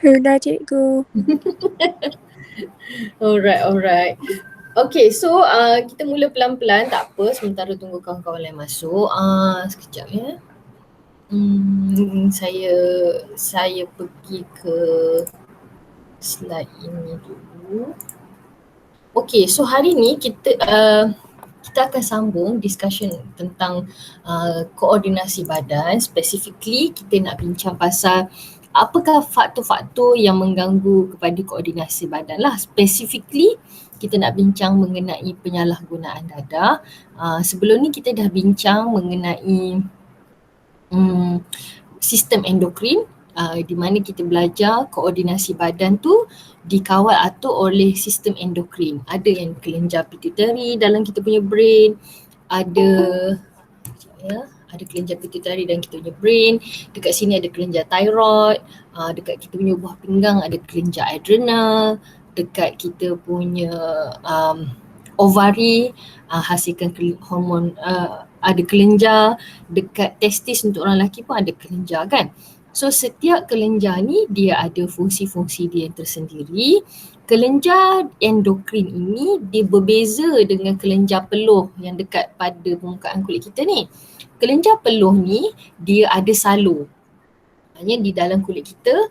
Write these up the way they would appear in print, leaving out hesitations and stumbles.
Sudah cikgu. Alright. Okay, so kita mula pelan-pelan, tak apa, sementara tunggu kawan-kawan lain masuk. Sekejap ya. Saya pergi ke slide ini dulu. Okay, so hari ni kita akan sambung discussion tentang koordinasi badan. Specifically, kita nak bincang pasal apakah faktor-faktor yang mengganggu kepada koordinasi badan lah. Specifically, kita nak bincang mengenai penyalahgunaan dadah. Sebelum ni kita dah bincang mengenai sistem endokrin, di mana kita belajar koordinasi badan tu dikawal atur oleh sistem endokrin. Ada yang kelenjar pituitary dalam kita punya brain, ada kelenjar pituitary dan kita punya brain. Dekat sini ada kelenjar thyroid, dekat kita punya buah pinggang ada kelenjar adrenal, dekat kita punya ovari hasilkan hormon, ada kelenjar, dekat testis untuk orang lelaki pun ada kelenjar kan. So setiap kelenjar ni dia ada fungsi-fungsi dia yang tersendiri. Kelenjar endokrin ini dia berbeza dengan kelenjar peluh yang dekat pada permukaan kulit kita ni. Kelenjar peluh ni dia ada salur. Maksudnya di dalam kulit kita,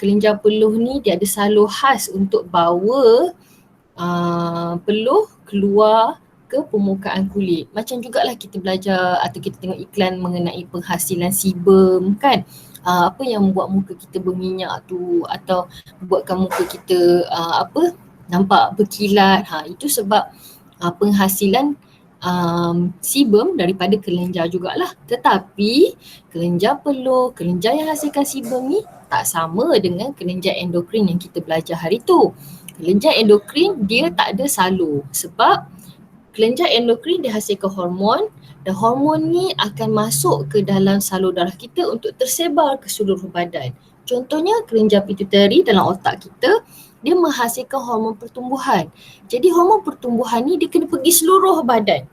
kelenjar peluh ni dia ada salur khas untuk bawa peluh keluar ke permukaan kulit. Macam jugalah kita belajar atau kita tengok iklan mengenai penghasilan sebum kan. Apa yang membuat muka kita berminyak tu atau buatkan muka kita nampak berkilat. Itu sebab penghasilan sebum daripada kelenjar jugalah. Tetapi kelenjar peluh, kelenjar yang hasilkan sebum ni tak sama dengan kelenjar endokrin yang kita belajar hari tu. Kelenjar endokrin dia tak ada salur sebab kelenjar endokrin dia hasilkan hormon dan hormon ni akan masuk ke dalam salur darah kita untuk tersebar ke seluruh badan. Contohnya kelenjar pituitary dalam otak kita dia menghasilkan hormon pertumbuhan. Jadi hormon pertumbuhan ni dia kena pergi seluruh badan.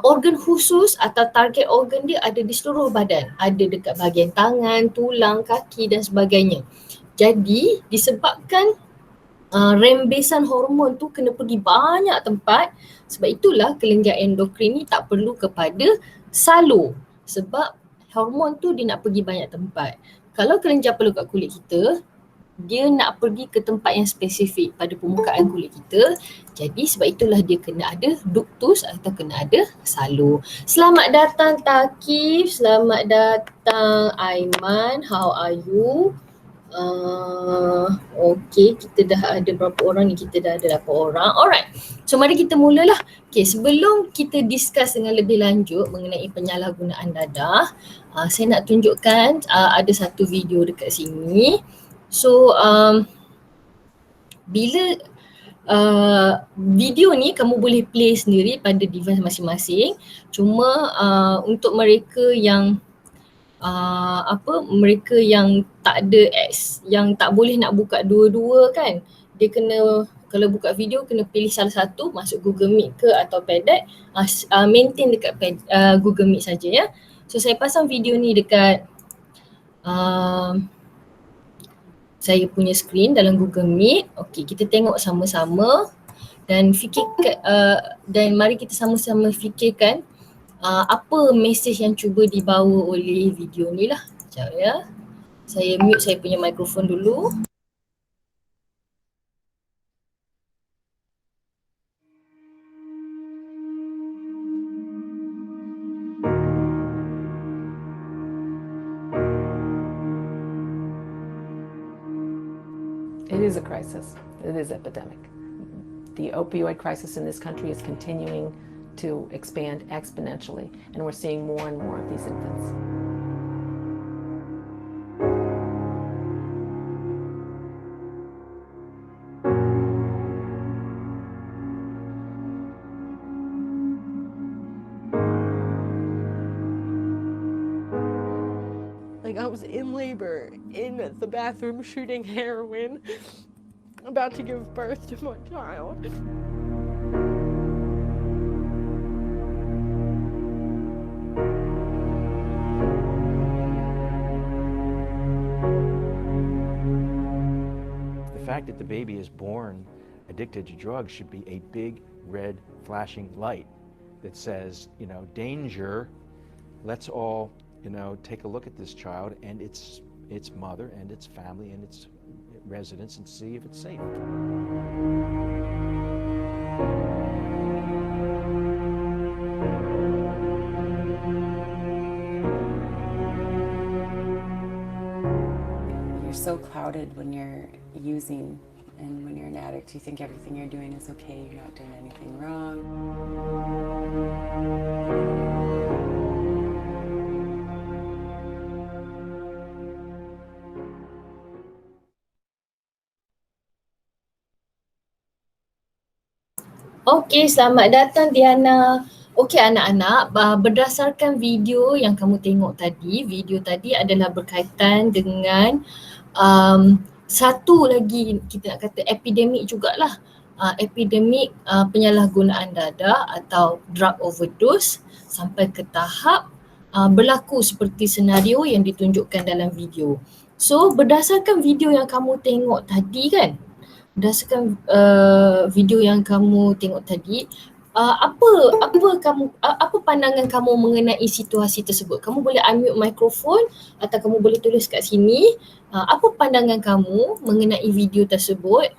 Organ khusus atau target organ dia ada di seluruh badan. Ada dekat bahagian tangan, tulang, kaki dan sebagainya. Jadi disebabkan rembesan hormon tu kena pergi banyak tempat, sebab itulah kelenjar endokrin ni tak perlu kepada salur sebab hormon tu dia nak pergi banyak tempat. Kalau kelenjar peluh kat kulit kita, dia nak pergi ke tempat yang spesifik pada permukaan kulit kita. Jadi sebab itulah dia kena ada ductus atau kena ada salur. Selamat datang Taqif, selamat datang Aiman, how are you? Okay, kita dah ada berapa orang ni? Kita dah ada 8 orang. Alright, so mari kita mulalah. Okay, sebelum kita discuss dengan lebih lanjut mengenai penyalahgunaan dadah, saya nak tunjukkan ada satu video dekat sini. So bila video ni kamu boleh play sendiri pada device masing-masing. Cuma untuk mereka yang mereka yang tak ada yang tak boleh nak buka dua-dua kan, dia kena, kalau buka video kena pilih salah satu, masuk Google Meet ke atau Padlet, maintain dekat Google Meet saja ya. So saya pasang video ni dekat saya punya screen dalam Google Meet. Okey, kita tengok sama-sama dan dan mari kita sama-sama fikirkan apa mesej yang cuba dibawa oleh video ni lah. Sekejap ya. Saya mute saya punya mikrofon dulu. It is a crisis. It is epidemic. The opioid crisis in this country is continuing to expand exponentially, and we're seeing more and more of these infants. Like, I was in labor, in the bathroom shooting heroin, about to give birth to my child. fact that the baby is born addicted to drugs should be a big red flashing light that says, you know, danger. Let's all, you know, take a look at this child and its mother and its family and its residents and see if it's safe. You're so clouded when you're using, and when you're an addict, you think everything you're doing is okay, you're not doing anything wrong. Okey, selamat datang Diana. Okey anak-anak, berdasarkan video yang kamu tengok tadi, video tadi adalah berkaitan dengan satu lagi kita nak kata epidemik jugalah. Epidemik penyalahgunaan dadah atau drug overdose sampai ke tahap berlaku seperti senario yang ditunjukkan dalam video. So berdasarkan video yang kamu tengok tadi kan, berdasarkan video yang kamu tengok tadi, apa pandangan kamu mengenai situasi tersebut? Kamu boleh unmute mikrofon atau kamu boleh tulis kat sini. Apa pandangan kamu mengenai video tersebut?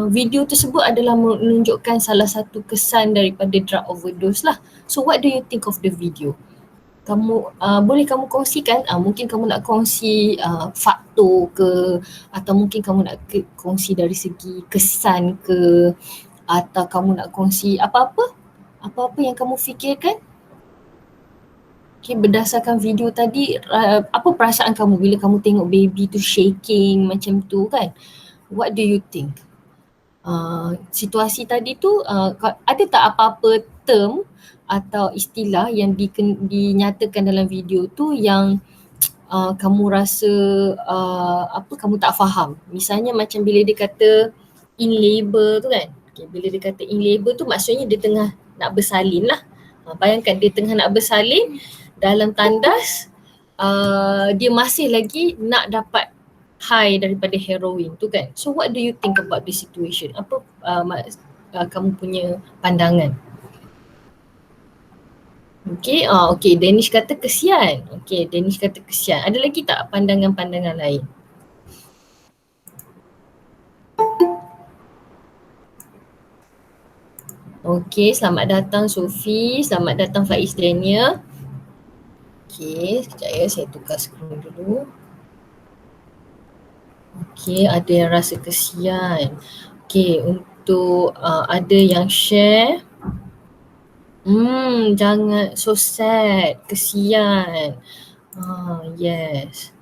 Video tersebut adalah menunjukkan salah satu kesan daripada drug overdose lah. So what do you think of the video? Kamu boleh kamu kongsikan, mungkin kamu nak kongsi faktor ke, atau mungkin kamu nak kongsi dari segi kesan ke, atau kamu nak kongsi apa-apa yang kamu fikirkan. Okay, berdasarkan video tadi, apa perasaan kamu bila kamu tengok baby tu shaking macam tu kan? What do you think? Situasi tadi tu ada tak apa-apa term atau istilah yang dinyatakan dalam video tu yang kamu rasa kamu tak faham? Misalnya macam bila dia kata in labor tu kan, okay, bila dia kata in labor tu maksudnya dia tengah nak bersalin lah. Bayangkan dia tengah nak bersalin dalam tandas, dia masih lagi nak dapat high daripada heroin tu kan. So what do you think about this situation? Apa kamu punya pandangan? Okay, Danish kata kesian. Okay, Danish kata kesian. Ada lagi tak pandangan-pandangan lain? Okay, selamat datang Sophie, selamat datang Faiz Daniel. Okay, sekejap ya, saya tukar skrin dulu. Okay, ada yang rasa kesian. Okay, untuk ada yang share. Jangan, so sad, kesian. Yes.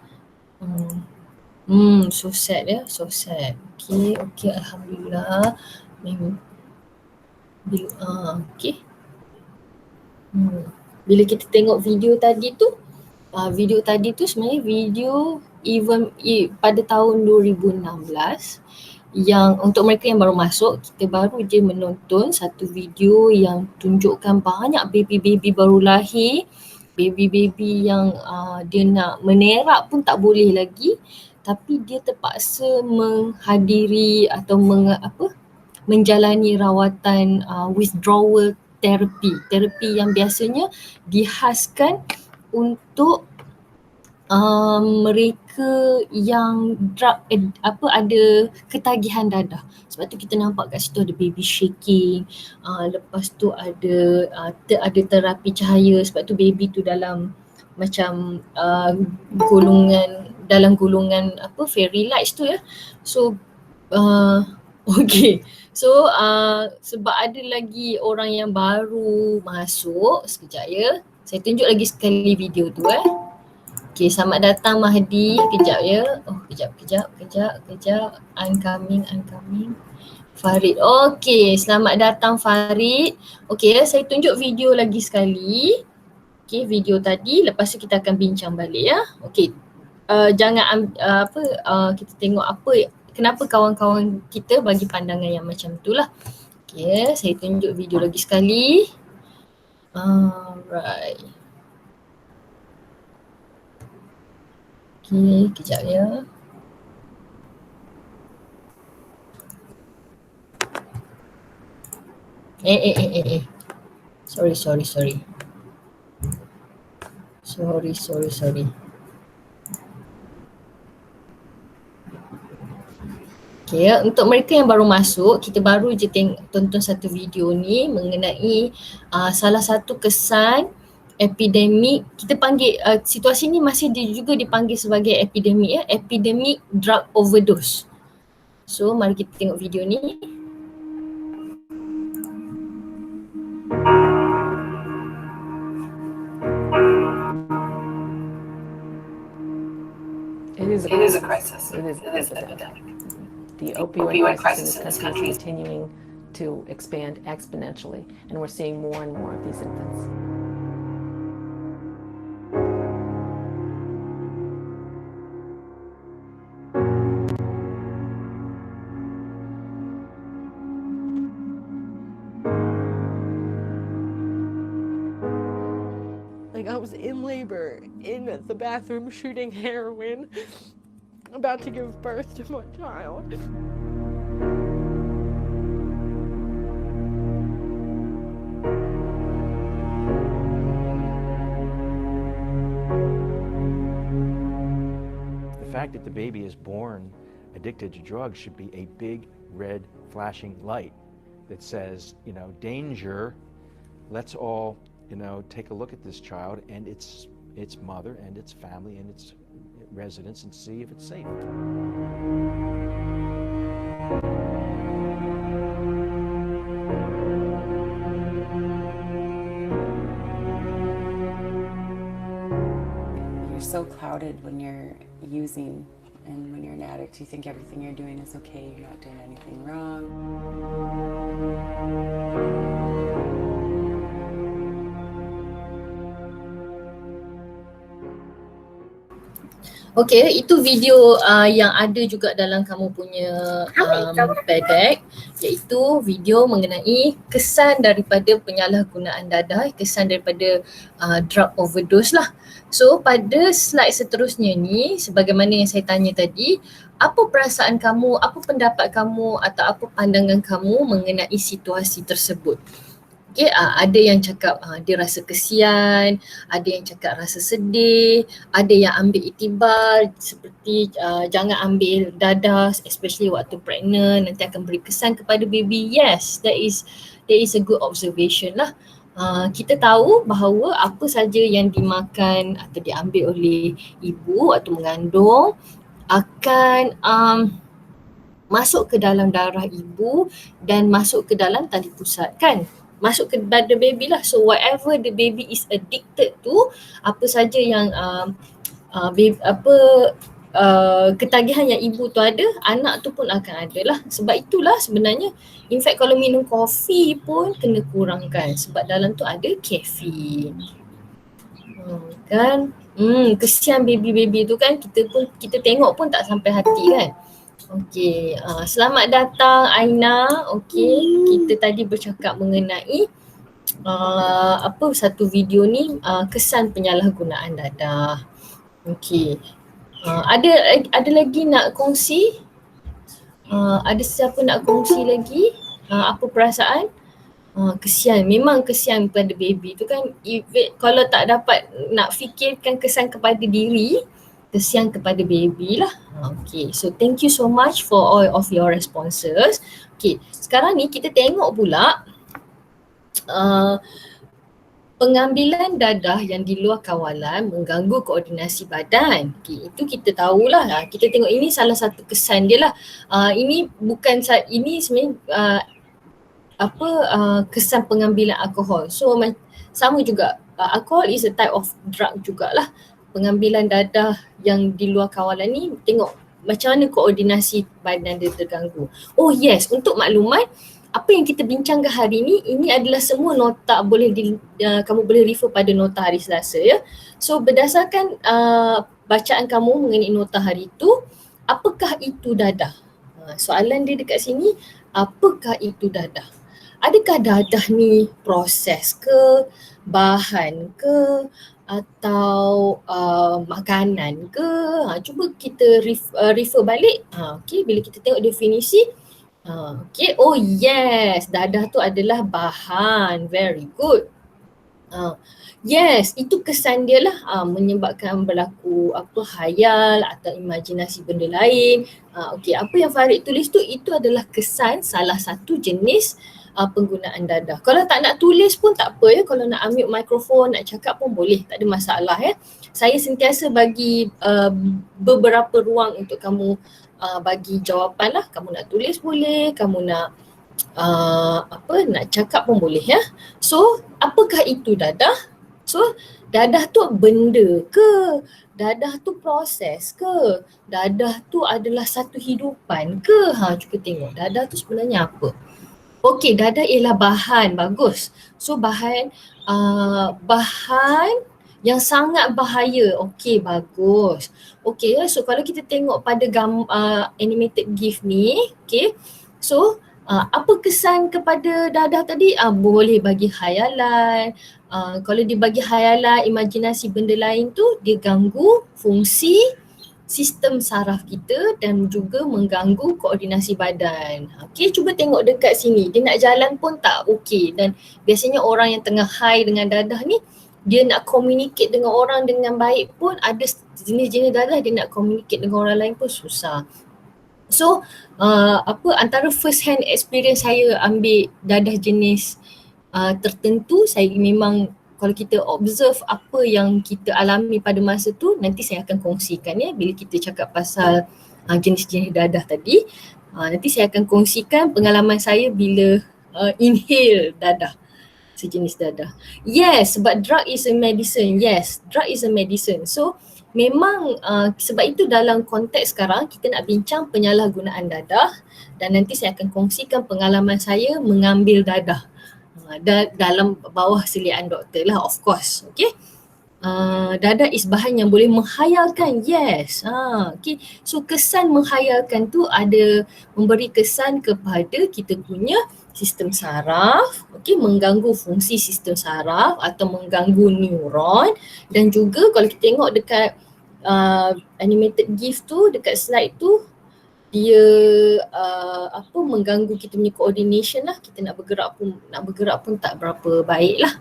So sad ya, so sad. Okay, alhamdulillah. Okay. Bila kita tengok video tadi tu sebenarnya video pada tahun 2016 yang untuk mereka yang baru masuk, kita baru je menonton satu video yang tunjukkan banyak baby-baby baru lahir, baby-baby yang dia nak menerak pun tak boleh lagi, tapi dia terpaksa menghadiri atau menjalani rawatan withdrawal terapi yang biasanya dihaskan untuk mereka yang ada ketagihan dadah. Sebab tu kita nampak kat situ ada baby shaking, lepas tu ada terapi cahaya, sebab tu baby tu dalam macam golongan fairy lights tu ya. So okay. So sebab ada lagi orang yang baru masuk, sekejap ya. Saya tunjuk lagi sekali video tu Okay, selamat datang Mahdi. Kejap ya. Kejap. Incoming. Farid. Okay, selamat datang Farid. Okay, saya tunjuk video lagi sekali. Okay, video tadi. Lepas tu kita akan bincang balik ya. Okay, jangan kita tengok kenapa kawan-kawan kita bagi pandangan yang macam tu lah. Okay, saya tunjuk video lagi sekali. Alright. Okay, kejap ya. Eh. Sorry. Okay, untuk mereka yang baru masuk, kita baru je tonton satu video ni mengenai salah satu kesan epidemik. Kita panggil situasi ni masih juga dipanggil sebagai epidemik epidemic drug overdose. So mari kita tengok video ni. It is a crisis. It is an epidemic. The opioid crisis in this country is continuing to expand exponentially, and we're seeing more and more of these infants. Like, I was in labor in the bathroom shooting heroin, about to give birth to my child. The fact that the baby is born addicted to drugs should be a big red flashing light that says, you know, danger. Let's all, you know, take a look at this child and its mother and its family and its residents and see if it's safe. You're so clouded when you're using, and when you're an addict, you think everything you're doing is okay, you're not doing anything wrong. Okay, itu video yang ada juga dalam kamu punya pedek, iaitu video mengenai kesan daripada penyalahgunaan dadah, kesan daripada drug overdose lah. So pada slide seterusnya ni, sebagaimana yang saya tanya tadi, apa perasaan kamu, apa pendapat kamu atau apa pandangan kamu mengenai situasi tersebut? Okay, ada yang cakap dia rasa kesian, ada yang cakap rasa sedih, ada yang ambil iktibar seperti jangan ambil dadah especially waktu pregnant, nanti akan beri kesan kepada baby. Yes, that is a good observation lah. Kita tahu bahawa apa saja yang dimakan atau diambil oleh ibu atau mengandung akan masuk ke dalam darah ibu dan masuk ke dalam tali pusat kan. Masuk ke pada baby lah. So whatever the baby is addicted to, apa saja yang ketagihan yang ibu tu ada, anak tu pun akan ada lah. Sebab itulah sebenarnya, in fact kalau minum kopi pun kena kurangkan sebab dalam tu ada kafein. Kan? Kesian baby-baby tu kan, kita tengok pun tak sampai hati kan. Okey, selamat datang Aina. Okey, kita tadi bercakap mengenai satu video ni, kesan penyalahgunaan dadah. Okey. Ada lagi nak kongsi? Ada siapa nak kongsi lagi? Apa perasaan? Kesian, memang kesian pada baby tu kan. Kalau tak dapat nak fikirkan kesan kepada diri, kesian kepada baby lah. Okay, so thank you so much for all of your responses. Okay, sekarang ni kita tengok pula pengambilan dadah yang di luar kawalan mengganggu koordinasi badan. Okay, itu kita tahulah. Kita tengok ini salah satu kesan dia lah. Ini bukan, ini sebenarnya kesan pengambilan alkohol. So sama juga, alkohol is a type of drug jugalah. Pengambilan dadah yang di luar kawalan ni, tengok macam mana koordinasi badan dia terganggu. Oh yes, untuk maklumat, apa yang kita bincangkan hari ni, ini adalah semua nota, kamu boleh refer pada nota hari Selasa ya. So berdasarkan bacaan kamu mengenai nota hari itu, apakah itu dadah? Soalan dia dekat sini, apakah itu dadah? Adakah dadah ni proses ke, bahan ke, atau makanan ke? Cuba kita refer balik. Okay, bila kita tengok definisi, Okay, oh yes, dadah tu adalah bahan, very good. Yes, itu kesan dia lah menyebabkan berlaku hayal atau imajinasi benda lain. Okey, apa yang Farid tulis tu itu adalah kesan salah satu jenis penggunaan dadah. Kalau tak nak tulis pun tak apa ya, kalau nak ambil mikrofon nak cakap pun boleh, tak ada masalah ya. Saya sentiasa bagi beberapa ruang untuk kamu bagi jawapan lah. Kamu nak tulis boleh, kamu nak nak cakap pun boleh ya. So, apakah itu dadah? So, dadah tu benda ke? Dadah tu proses ke? Dadah tu adalah satu hidupan ke? Cuba tengok dadah tu sebenarnya apa? Okey, dadah ialah bahan, bagus. So, bahan yang sangat bahaya. Okey, bagus. Okey, so kalau kita tengok pada animated GIF ni, okey. So, apa kesan kepada dadah tadi? Boleh bagi khayalan. Kalau dia bagi khayalan, imajinasi benda lain tu, dia ganggu fungsi sistem saraf kita dan juga mengganggu koordinasi badan. Okey, cuba tengok dekat sini. Dia nak jalan pun tak okey, dan biasanya orang yang tengah high dengan dadah ni, dia nak communicate dengan orang dengan baik pun ada jenis-jenis dadah dia nak communicate dengan orang lain pun susah. So, antara first hand experience saya ambil dadah jenis tertentu, saya memang kalau kita observe apa yang kita alami pada masa tu, nanti saya akan kongsikan ya bila kita cakap pasal jenis-jenis dadah tadi. Nanti saya akan kongsikan pengalaman saya bila inhale dadah, sejenis dadah. Yes, but drug is a medicine. Yes, drug is a medicine. So, memang sebab itu dalam konteks sekarang kita nak bincang penyalahgunaan dadah, dan nanti saya akan kongsikan pengalaman saya mengambil dadah dalam bawah seliaan doktor lah, of course. Okay. Dadah is bahan yang boleh menghayalkan. Yes. Okay. So kesan menghayalkan tu ada memberi kesan kepada kita punya sistem saraf, okay, mengganggu fungsi sistem saraf atau mengganggu neuron, dan juga kalau kita tengok dekat animated GIF tu, dekat slide tu, dia mengganggu kita punya coordination lah. Kita nak bergerak pun tak berapa baik lah.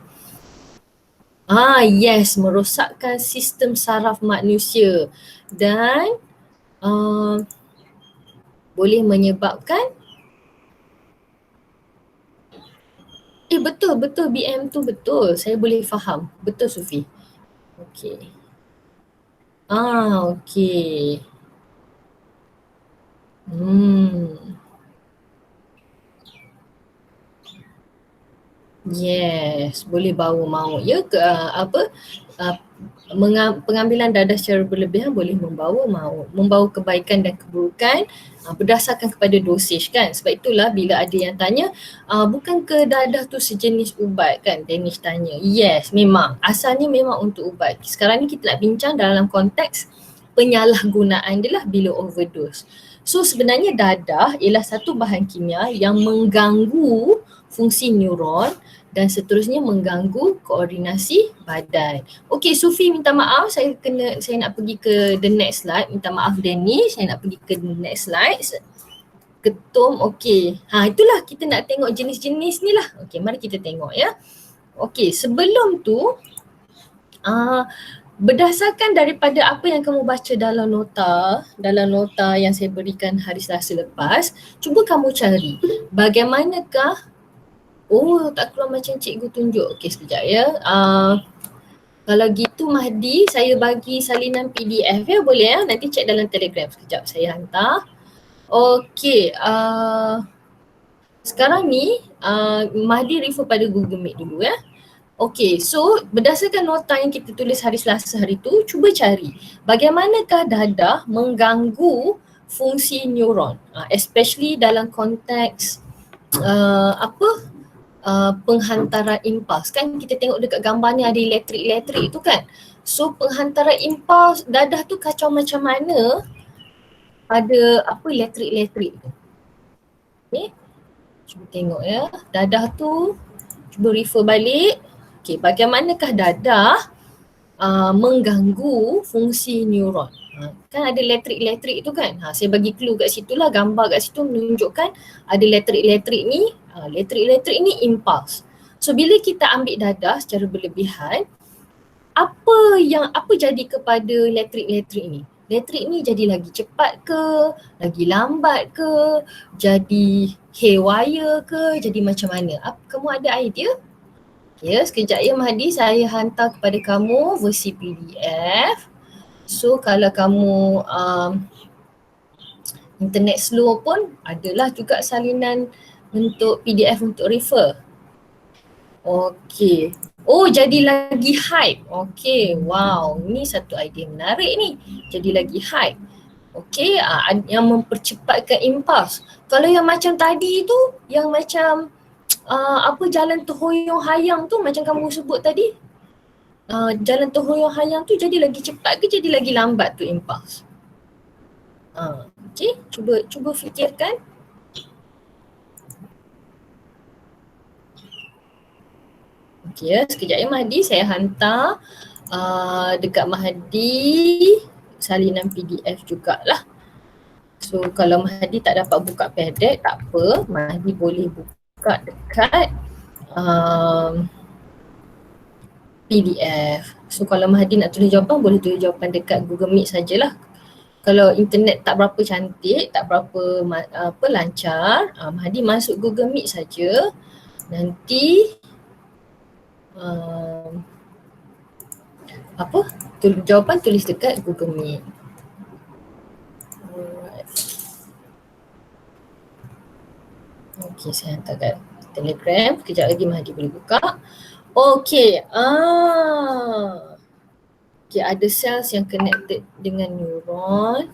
Yes, merosakkan sistem saraf manusia dan boleh menyebabkan betul BM tu betul. Saya boleh faham. Betul Sufi. Okey. Okey. Yes, boleh bawa maut ya ke pengambilan dadah secara berlebihan boleh membawa maut, membawa kebaikan dan keburukan berdasarkan kepada dosage kan. Sebab itulah bila ada yang tanya bukan ke dadah tu sejenis ubat kan, Danish tanya. Yes, memang asalnya memang untuk ubat. Sekarang ni kita nak bincang dalam konteks penyalahgunaan dia lah bila overdose. So sebenarnya dadah ialah satu bahan kimia yang mengganggu fungsi neuron dan seterusnya mengganggu koordinasi badan. Okey, Sufi minta maaf, saya nak pergi ke the next slide. Minta maaf Danny, saya nak pergi ke the next slide. Ketum, okey. Itulah kita nak tengok jenis-jenis ni lah. Okey, mari kita tengok ya. Okey, sebelum tu berdasarkan daripada apa yang kamu baca dalam nota yang saya berikan hari Selasa lepas, cuba kamu cari bagaimanakah tak keluar macam cikgu tunjuk. Okey, sekejap ya. Kalau gitu Mahdi, saya bagi salinan PDF ya, boleh ya? Nanti cek dalam Telegram sekejap, saya hantar. Okey, sekarang ni Mahdi refer pada Google Meet dulu ya. Okey, so berdasarkan nota yang kita tulis hari Selasa hari tu, cuba cari bagaimanakah dadah mengganggu fungsi neuron, especially dalam konteks penghantaran impuls. Kan kita tengok dekat gambar ni ada elektrik tu kan. So penghantaran impuls dadah tu kacau macam mana pada elektrik tu. Okay, cuba tengok ya, dadah tu, cuba refer balik. Okay, bagaimanakah dadah mengganggu fungsi neuron. Kan ada elektrik tu kan. Saya bagi clue kat situ lah, gambar kat situ menunjukkan ada elektrik ni. Elektrik ni impuls. So bila kita ambil dadah secara berlebihan, apa jadi kepada elektrik ni? Elektrik ni jadi lagi cepat ke, lagi lambat ke, jadi haywire ke, jadi macam mana? Kamu ada idea? Ya, sekejap ya Mahdi, saya hantar kepada kamu versi PDF. So kalau kamu internet slow pun adalah juga salinan untuk PDF untuk refer. Okey. Oh, jadi lagi hype. Okey, wow, ini satu idea menarik ni. Jadi lagi hype. Okey, yang mempercepatkan impuls. Kalau yang macam tadi tu, yang macam jalan terhoyong hayang tu macam kamu sebut tadi, jalan terhoyong hayang tu jadi lagi cepat ke jadi lagi lambat tu impuls? Okey, cuba fikirkan. Okey ya, sekejap ya Mahdi, saya hantar dekat Mahdi salinan PDF jugalah. So kalau Mahdi tak dapat buka PDF tak apa, Mahdi boleh buka dekat PDF. So kalau Mahdi nak tulis jawapan, boleh tulis jawapan dekat Google Meet sajalah. Kalau internet tak berapa cantik, tak berapa lancar, Mahdi masuk Google Meet saja. Nanti jawapan tulis dekat Google Meet. Alright. Okey, saya hantar kat Telegram. Kejap lagi Mahdi boleh buka. Okey, okay, ada cells yang connected dengan neuron.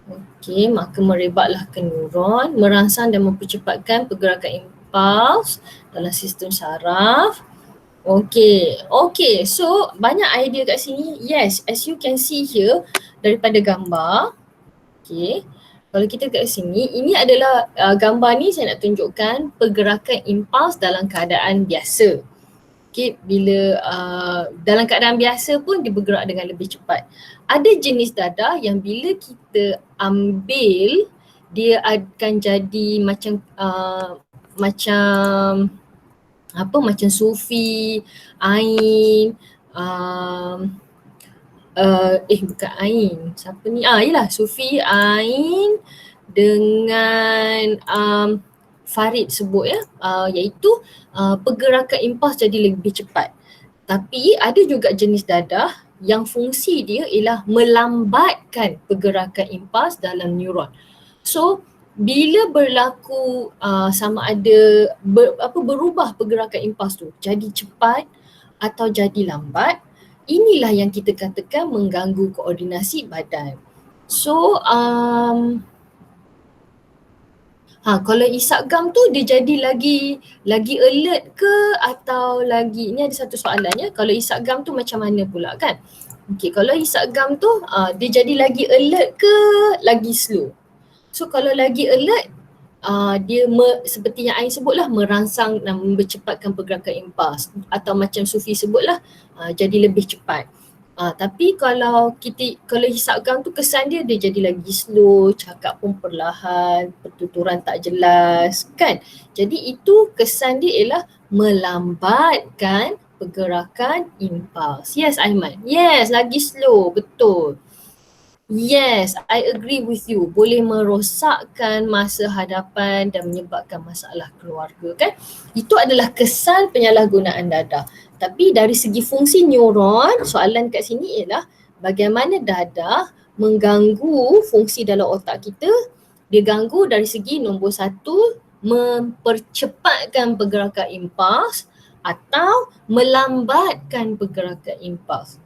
Okey, maka merebaklah ke neuron, merangsang dan mempercepatkan pergerakan impuls dalam sistem saraf. Okey, so banyak idea kat sini. Yes, as you can see here daripada gambar. Okey, kalau kita kat sini, ini adalah gambar ni saya nak tunjukkan pergerakan impuls dalam keadaan biasa. Okay, bila dalam keadaan biasa pun dia bergerak dengan lebih cepat. Ada jenis dadah yang bila kita ambil, dia akan jadi macam macam sufi, ain, bukan ain, siapa ni? Yelah, sufi, ain dengan Farid sebut ya, iaitu pergerakan impuls jadi lebih cepat. Tapi ada juga jenis dadah yang fungsi dia ialah melambatkan pergerakan impuls dalam neuron. So bila berlaku sama ada berubah pergerakan impuls tu jadi cepat atau jadi lambat, inilah yang kita katakan mengganggu koordinasi badan. So kalau isap gam tu dia jadi lagi alert ke atau lagi, ni ada satu soalan ya, kalau isap gam tu macam mana pula kan? Okey, kalau isap gam tu dia jadi lagi alert ke lagi slow? So kalau lagi alert, dia seperti yang Ain sebutlah, merangsang dan mempercepatkan pergerakan impuls, atau macam Sufi sebutlah, jadi lebih cepat. Tapi kalau hisap gam tu kesan dia jadi lagi slow, cakap pun perlahan, pertuturan tak jelas kan. Jadi itu kesan dia ialah melambatkan pergerakan impuls. Yes Aiman, yes lagi slow, betul. Yes, I agree with you. Boleh merosakkan masa hadapan dan menyebabkan masalah keluarga kan. Itu adalah kesan penyalahgunaan dadah. Tapi dari segi fungsi neuron, soalan kat sini ialah bagaimana dadah mengganggu fungsi dalam otak kita. Dia ganggu dari segi nombor satu, mempercepatkan pergerakan impuls atau melambatkan pergerakan impuls.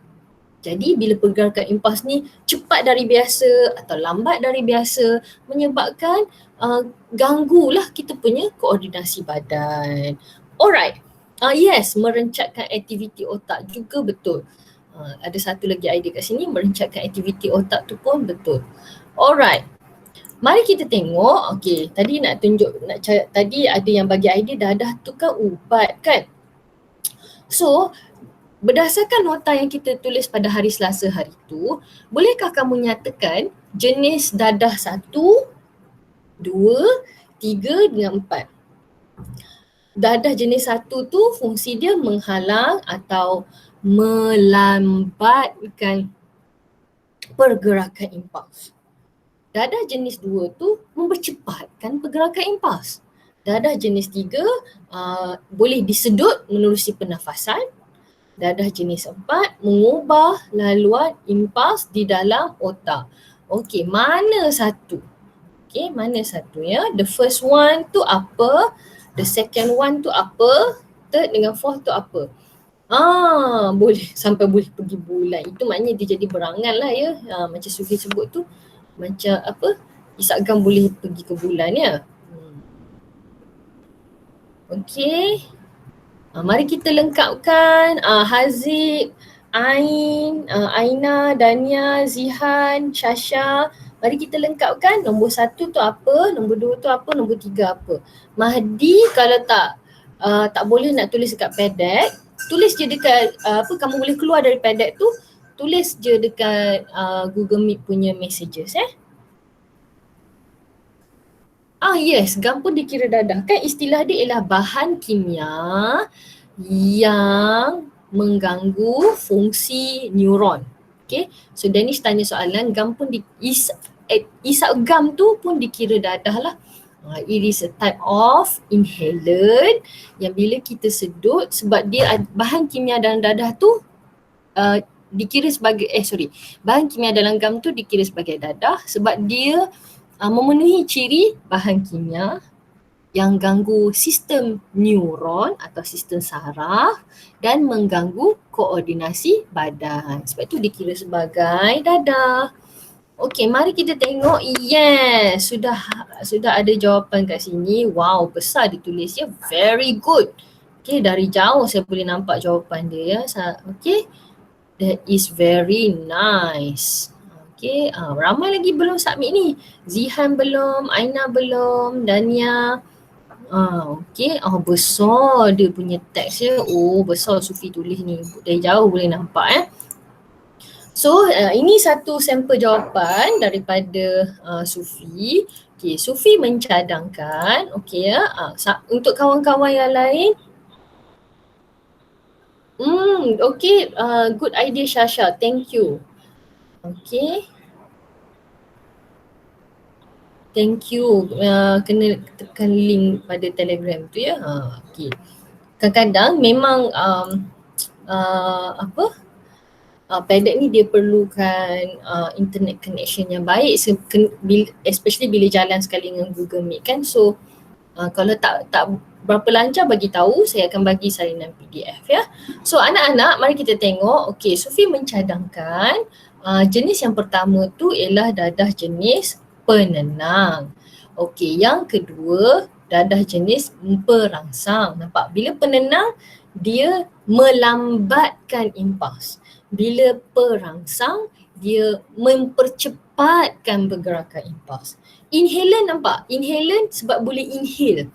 Jadi bila pergerakan impuls ni cepat dari biasa atau lambat dari biasa, menyebabkan ganggulah kita punya koordinasi badan. Alright. Yes, merencatkan aktiviti otak juga betul. Ada satu lagi idea kat sini, merencatkan aktiviti otak tu pun betul. Alright. Mari kita tengok. Okey, tadi tadi ada yang bagi idea dadah tu kan ubat kan. So berdasarkan nota yang kita tulis pada hari Selasa hari itu, bolehkah kamu nyatakan jenis dadah 1, 2, 3 dengan 4? Dadah jenis 1 tu fungsi dia menghalang atau melambatkan pergerakan impuls. Dadah jenis 2 tu mempercepatkan pergerakan impuls. Dadah jenis 3 boleh disedut menerusi pernafasan. Dadah jenis 4 mengubah laluan impuls di dalam otak. Okey, mana satu? Okey, mana satu ya? The first one tu apa? The second one tu apa? Third dengan fourth tu apa? Boleh sampai boleh pergi bulan. Itu maknanya dia jadi berangan lah ya. Macam Sufi sebut tu, macam apa? Ishak Gam boleh pergi ke bulan ya. Okey. Mari kita lengkapkan Haziq, Ain, Aina, Dania, Zihan, Shasha. Mari kita lengkapkan nombor 1 tu apa, nombor 2 tu apa, nombor 3 apa. Mahdi kalau tak boleh nak tulis dekat padek, tulis je dekat kamu boleh keluar dari padek tu, tulis je dekat Google Meet punya messages yes, gam pun dikira dadah. Kan istilah dia ialah bahan kimia yang mengganggu fungsi neuron. Okay, so Danish tanya soalan, gam pun isap gam tu pun dikira dadah lah. It is a type of inhalant yang bila kita sedut, sebab dia bahan kimia dalam dadah tu dikira sebagai bahan kimia dalam gam tu dikira sebagai dadah sebab dia memenuhi ciri bahan kimia yang ganggu sistem neuron atau sistem saraf dan mengganggu koordinasi badan. Sebab itu dikira sebagai dadah. Okey, mari kita tengok. Yes, sudah ada jawapan kat sini. Wow, besar ditulis ya. Very good. Okey, dari jauh saya boleh nampak jawapan dia ya. Okey. That is very nice. Okay, ramai lagi belum submit ni. Zihan belum, Aina belum, Dania. Okay, besar dia punya teks ya. Besar Sufi tulis ni. Dari jauh boleh nampak So, ini satu sampel jawapan daripada Sufi. Okay, Sufi mencadangkan, okay ya, untuk kawan-kawan yang lain. Okay, good idea Shasha, thank you. Okay. Thank you. Kena tekan link pada Telegram tu ya. Okay. Kadang-kadang memang padek ni dia perlukan internet connection yang baik, especially bila jalan sekali dengan Google Meet kan. So kalau tak berapa lancar bagi tahu, saya akan bagi salinan PDF ya. So anak-anak, mari kita tengok. Okay, Sufi mencadangkan jenis yang pertama tu ialah dadah jenis penenang. Okey, yang kedua dadah jenis perangsang. Nampak? Bila penenang dia melambatkan impuls. Bila perangsang dia mempercepatkan pergerakan impuls. Inhalant nampak? Inhalant sebab boleh inhale.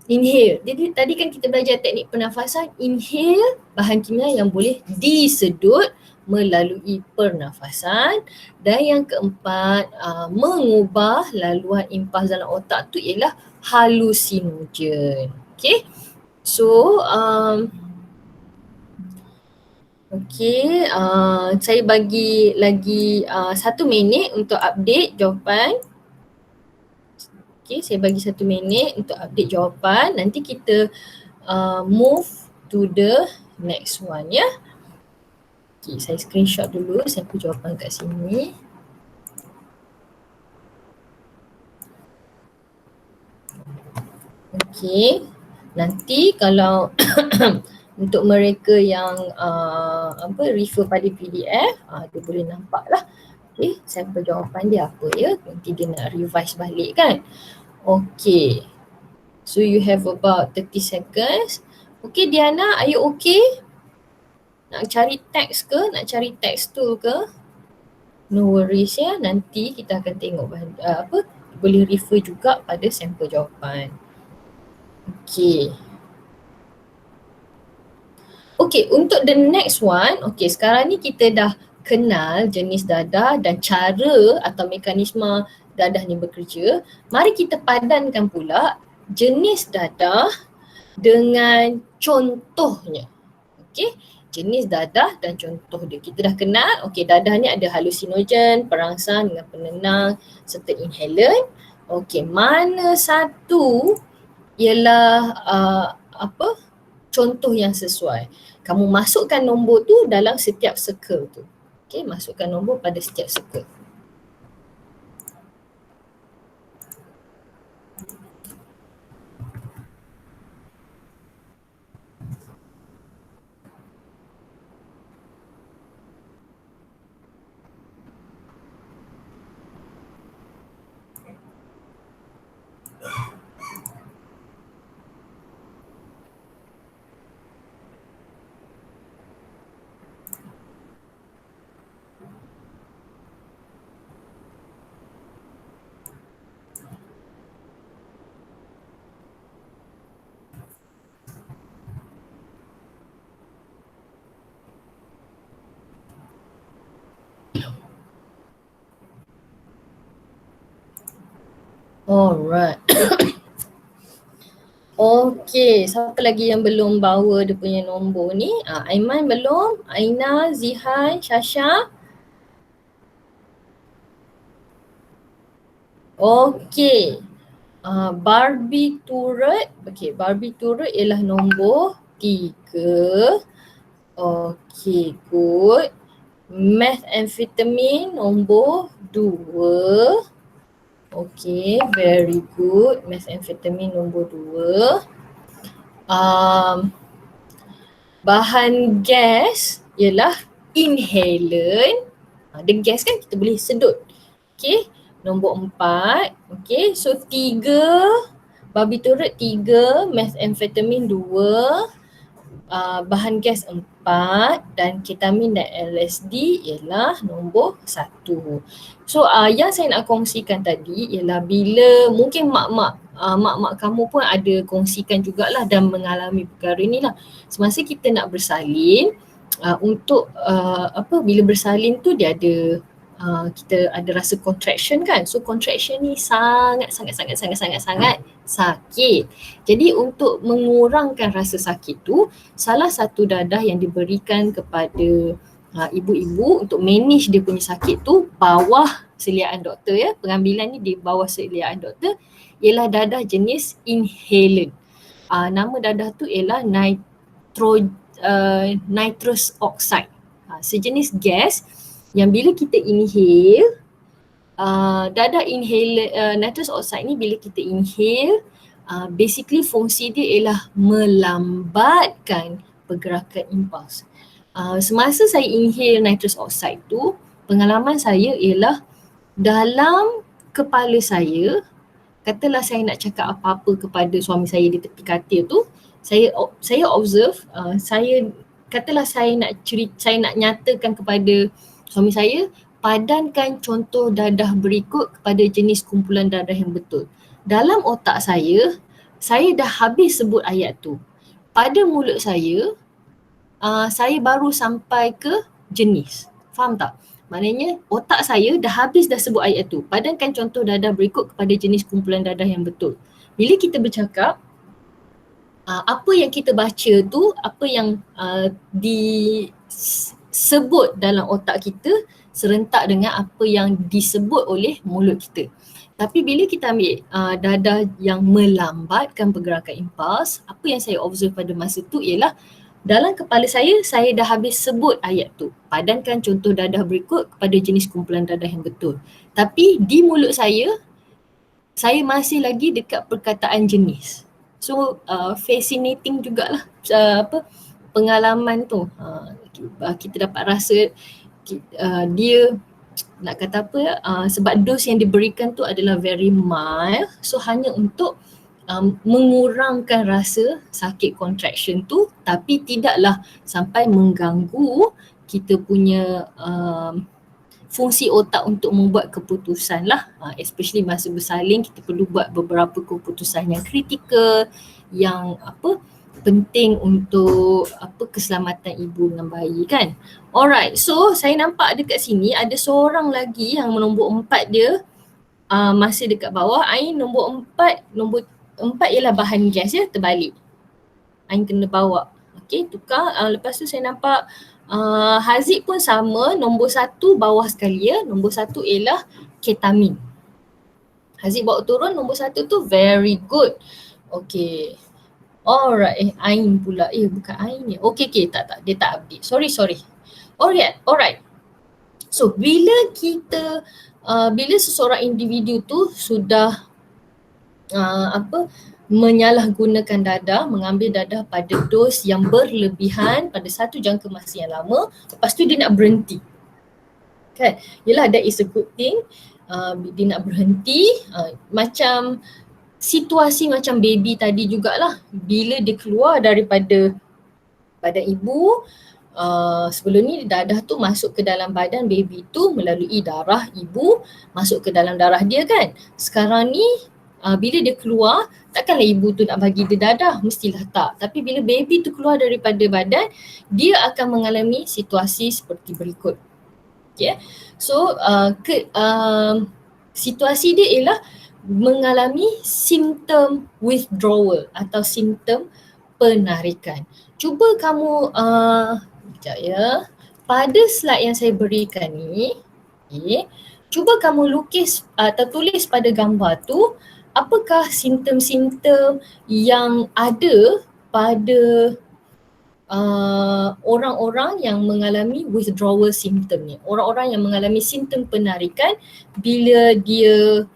Inhale. Jadi tadi kan kita belajar teknik pernafasan. Inhale bahan kimia yang boleh disedut melalui pernafasan. Dan yang keempat, mengubah laluan impuls dalam otak tu ialah halusinogen. Okay. So, saya bagi lagi 1 minit untuk update jawapan. Okay, saya bagi 1 minit untuk update jawapan. Nanti kita move to the next one ya. Okay, saya screenshot dulu sampel jawapan kat sini. Okay, nanti kalau untuk mereka yang refer pada PDF, dia boleh nampak lah. Okay, sampel jawapan dia apa ya. Nanti dia nak revise balik kan. Okay, so you have about 30 seconds. Okay Diana, are you okay? Nak cari teks ke? Nak cari teks tool ke? No worries ya. Nanti kita akan tengok boleh refer juga pada sampel jawapan. Okay. Okay, untuk the next one, okay, sekarang ni kita dah kenal jenis dadah dan cara atau mekanisme dadah ni bekerja. Mari kita padankan pula jenis dadah dengan contohnya. Okay, jenis dadah dan contoh dia. Kita dah kenal, okay, dadah ni ada halusinogen, perangsang dengan penenang serta inhalant. Okay, mana satu ialah contoh yang sesuai. Kamu masukkan nombor tu dalam setiap circle tu. Okay, masukkan nombor pada setiap circle. Alright. Okay, siapa lagi yang belum bawa dia punya nombor ni? Aiman belum? Aina, Zihan, Syasha? Okay. Barbiturate. Okay, barbiturate ialah nombor 3. Okay, good. Methamphetamine nombor 2. Okay, very good. Methamphetamine nombor 2. Bahan gas ialah inhalant. Dia gas kan, kita boleh sedut. Okay, nombor 4. Okay, so 3 barbiturate 3, methamphetamine 2, bahan gas 4 dan ketamin dan LSD ialah nombor 1. So yang saya nak kongsikan tadi ialah bila mungkin mak-mak kamu pun ada kongsikan jugalah dan mengalami perkara ni lah. Semasa kita nak bersalin, bila bersalin tu dia ada kita ada rasa contraction kan. So contraction ni sangat sakit. Jadi untuk mengurangkan rasa sakit tu, salah satu dadah yang diberikan kepada ibu-ibu untuk manage dia punya sakit tu bawah seliaan doktor ya. Pengambilan ni di bawah seliaan doktor ialah dadah jenis inhalant. Nama dadah tu ialah nitrous oxide. Sejenis gas yang bila kita inhale, dadah inhale nitrous oxide ni bila kita inhale, basically fungsi dia ialah melambatkan pergerakan impuls. Semasa saya inhale nitrous oxide tu, pengalaman saya ialah dalam kepala saya, katalah saya nak cakap apa-apa kepada suami saya di tepi katil tu, saya observe, katalah saya nak nyatakan kepada suami saya, padankan contoh dadah berikut kepada jenis kumpulan dadah yang betul. Dalam otak saya dah habis sebut ayat tu. Pada mulut saya baru sampai ke jenis. Faham tak? Maknanya otak saya dah habis dah sebut ayat tu. Padankan contoh dadah berikut kepada jenis kumpulan dadah yang betul. Bila kita bercakap, apa yang kita baca tu, apa yang disebut dalam otak kita serentak dengan apa yang disebut oleh mulut kita. Tapi bila kita ambil dadah yang melambatkan pergerakan impuls, apa yang saya observe pada masa tu ialah dalam kepala saya dah habis sebut ayat tu. Padankan contoh dadah berikut kepada jenis kumpulan dadah yang betul. Tapi di mulut saya masih lagi dekat perkataan jenis. So fascinating jugalah pengalaman tu. Kita dapat rasa dia nak kata apa sebab dos yang diberikan tu adalah very mild. So hanya untuk mengurangkan rasa sakit contraction tu, tapi tidaklah sampai mengganggu kita punya fungsi otak untuk membuat keputusan lah. Especially masa bersalin kita perlu buat beberapa keputusan yang kritikal, yang penting untuk keselamatan ibu dengan bayi kan. Alright, so saya nampak dekat sini ada seorang lagi yang nombor 4 dia masih dekat bawah. Ain nombor 4 ialah bahan gas ya, terbalik. Ain kena bawa. Okey, tukar. Lepas tu saya nampak Haziq pun sama, nombor 1 bawah sekali ya. Nombor 1 ialah ketamin. Haziq bawa turun nombor 1 tu, very good. Okey. Alright, Ain pula. Bukan Ain ni. Okey, tak. Dia tak update. Sorry. Alright. So, bila seseorang individu tu sudah menyalahgunakan dadah, mengambil dadah pada dos yang berlebihan pada satu jangka masa yang lama, lepas tu dia nak berhenti. Kan? Yelah, that is a good thing. Dia nak berhenti, macam situasi macam baby tadi jugalah. Bila dia keluar daripada badan ibu, sebelum ni dadah tu masuk ke dalam badan baby tu melalui darah ibu, masuk ke dalam darah dia kan. Sekarang ni bila dia keluar, takkanlah ibu tu nak bagi dia dadah, mestilah tak. Tapi bila baby tu keluar daripada badan, dia akan mengalami situasi seperti berikut. Okay. So situasi dia ialah mengalami simptom withdrawal atau simptom penarikan. Cuba kamu sekejap ya. Pada slide yang saya berikan ni, cuba kamu lukis atau tulis pada gambar tu apakah simptom-simptom yang ada pada orang-orang yang mengalami withdrawal symptom ni. Orang-orang yang mengalami simptom penarikan bila dia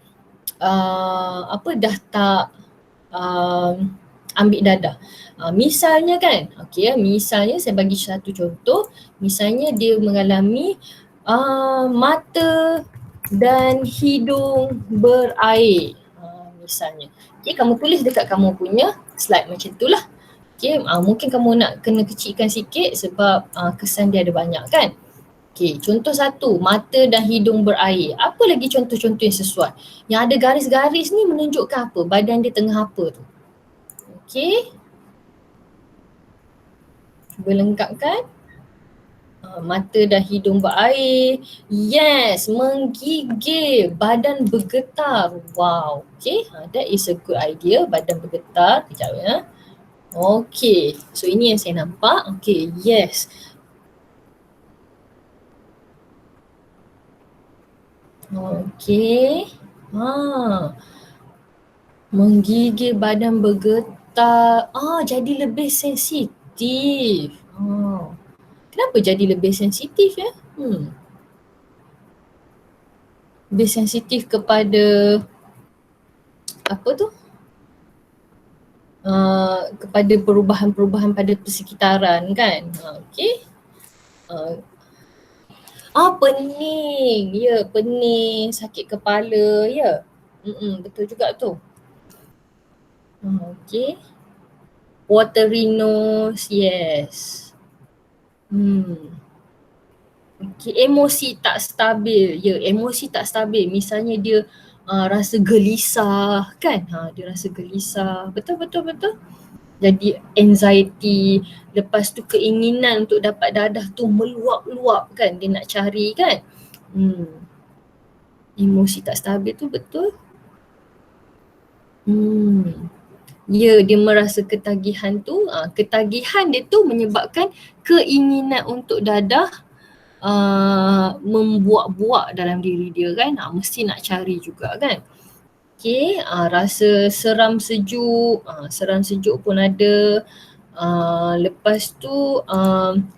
dah tak ambil dadah. Misalnya kan, misalnya saya bagi satu contoh, misalnya dia mengalami mata dan hidung berair, misalnya. Kamu tulis dekat kamu punya slide macam tu lah. Mungkin kamu nak kena kecilkan sikit sebab kesan dia ada banyak kan. Contoh 1, mata dan hidung berair. Apa lagi contoh-contoh yang sesuai? Yang ada garis-garis ni menunjukkan apa? Badan dia tengah apa tu? Cuba lengkapkan. Mata dan hidung berair. Yes, menggigil, badan bergetar. Wow. That is a good idea. Badan bergetar. Kejap ya. So ini yang saya nampak. Yes. Menggigil, badan bergetar. Jadi lebih sensitif. Kenapa jadi lebih sensitif ya? Lebih sensitif kepada kepada perubahan-perubahan pada persekitaran kan. Pening. Ya, pening, sakit kepala. Ya. Betul juga tu. Watery nose. Yes. Emosi tak stabil. Ya, emosi tak stabil. Misalnya dia rasa gelisah kan. Dia rasa gelisah. Betul. Jadi anxiety, lepas tu keinginan untuk dapat dadah tu meluap-luap kan, dia nak cari kan. Emosi tak stabil tu betul. Ya, dia merasa ketagihan tu, ketagihan dia tu menyebabkan keinginan untuk dadah membuak-buak dalam diri dia kan, mesti nak cari juga kan. Rasa seram sejuk pun ada. Lepas tu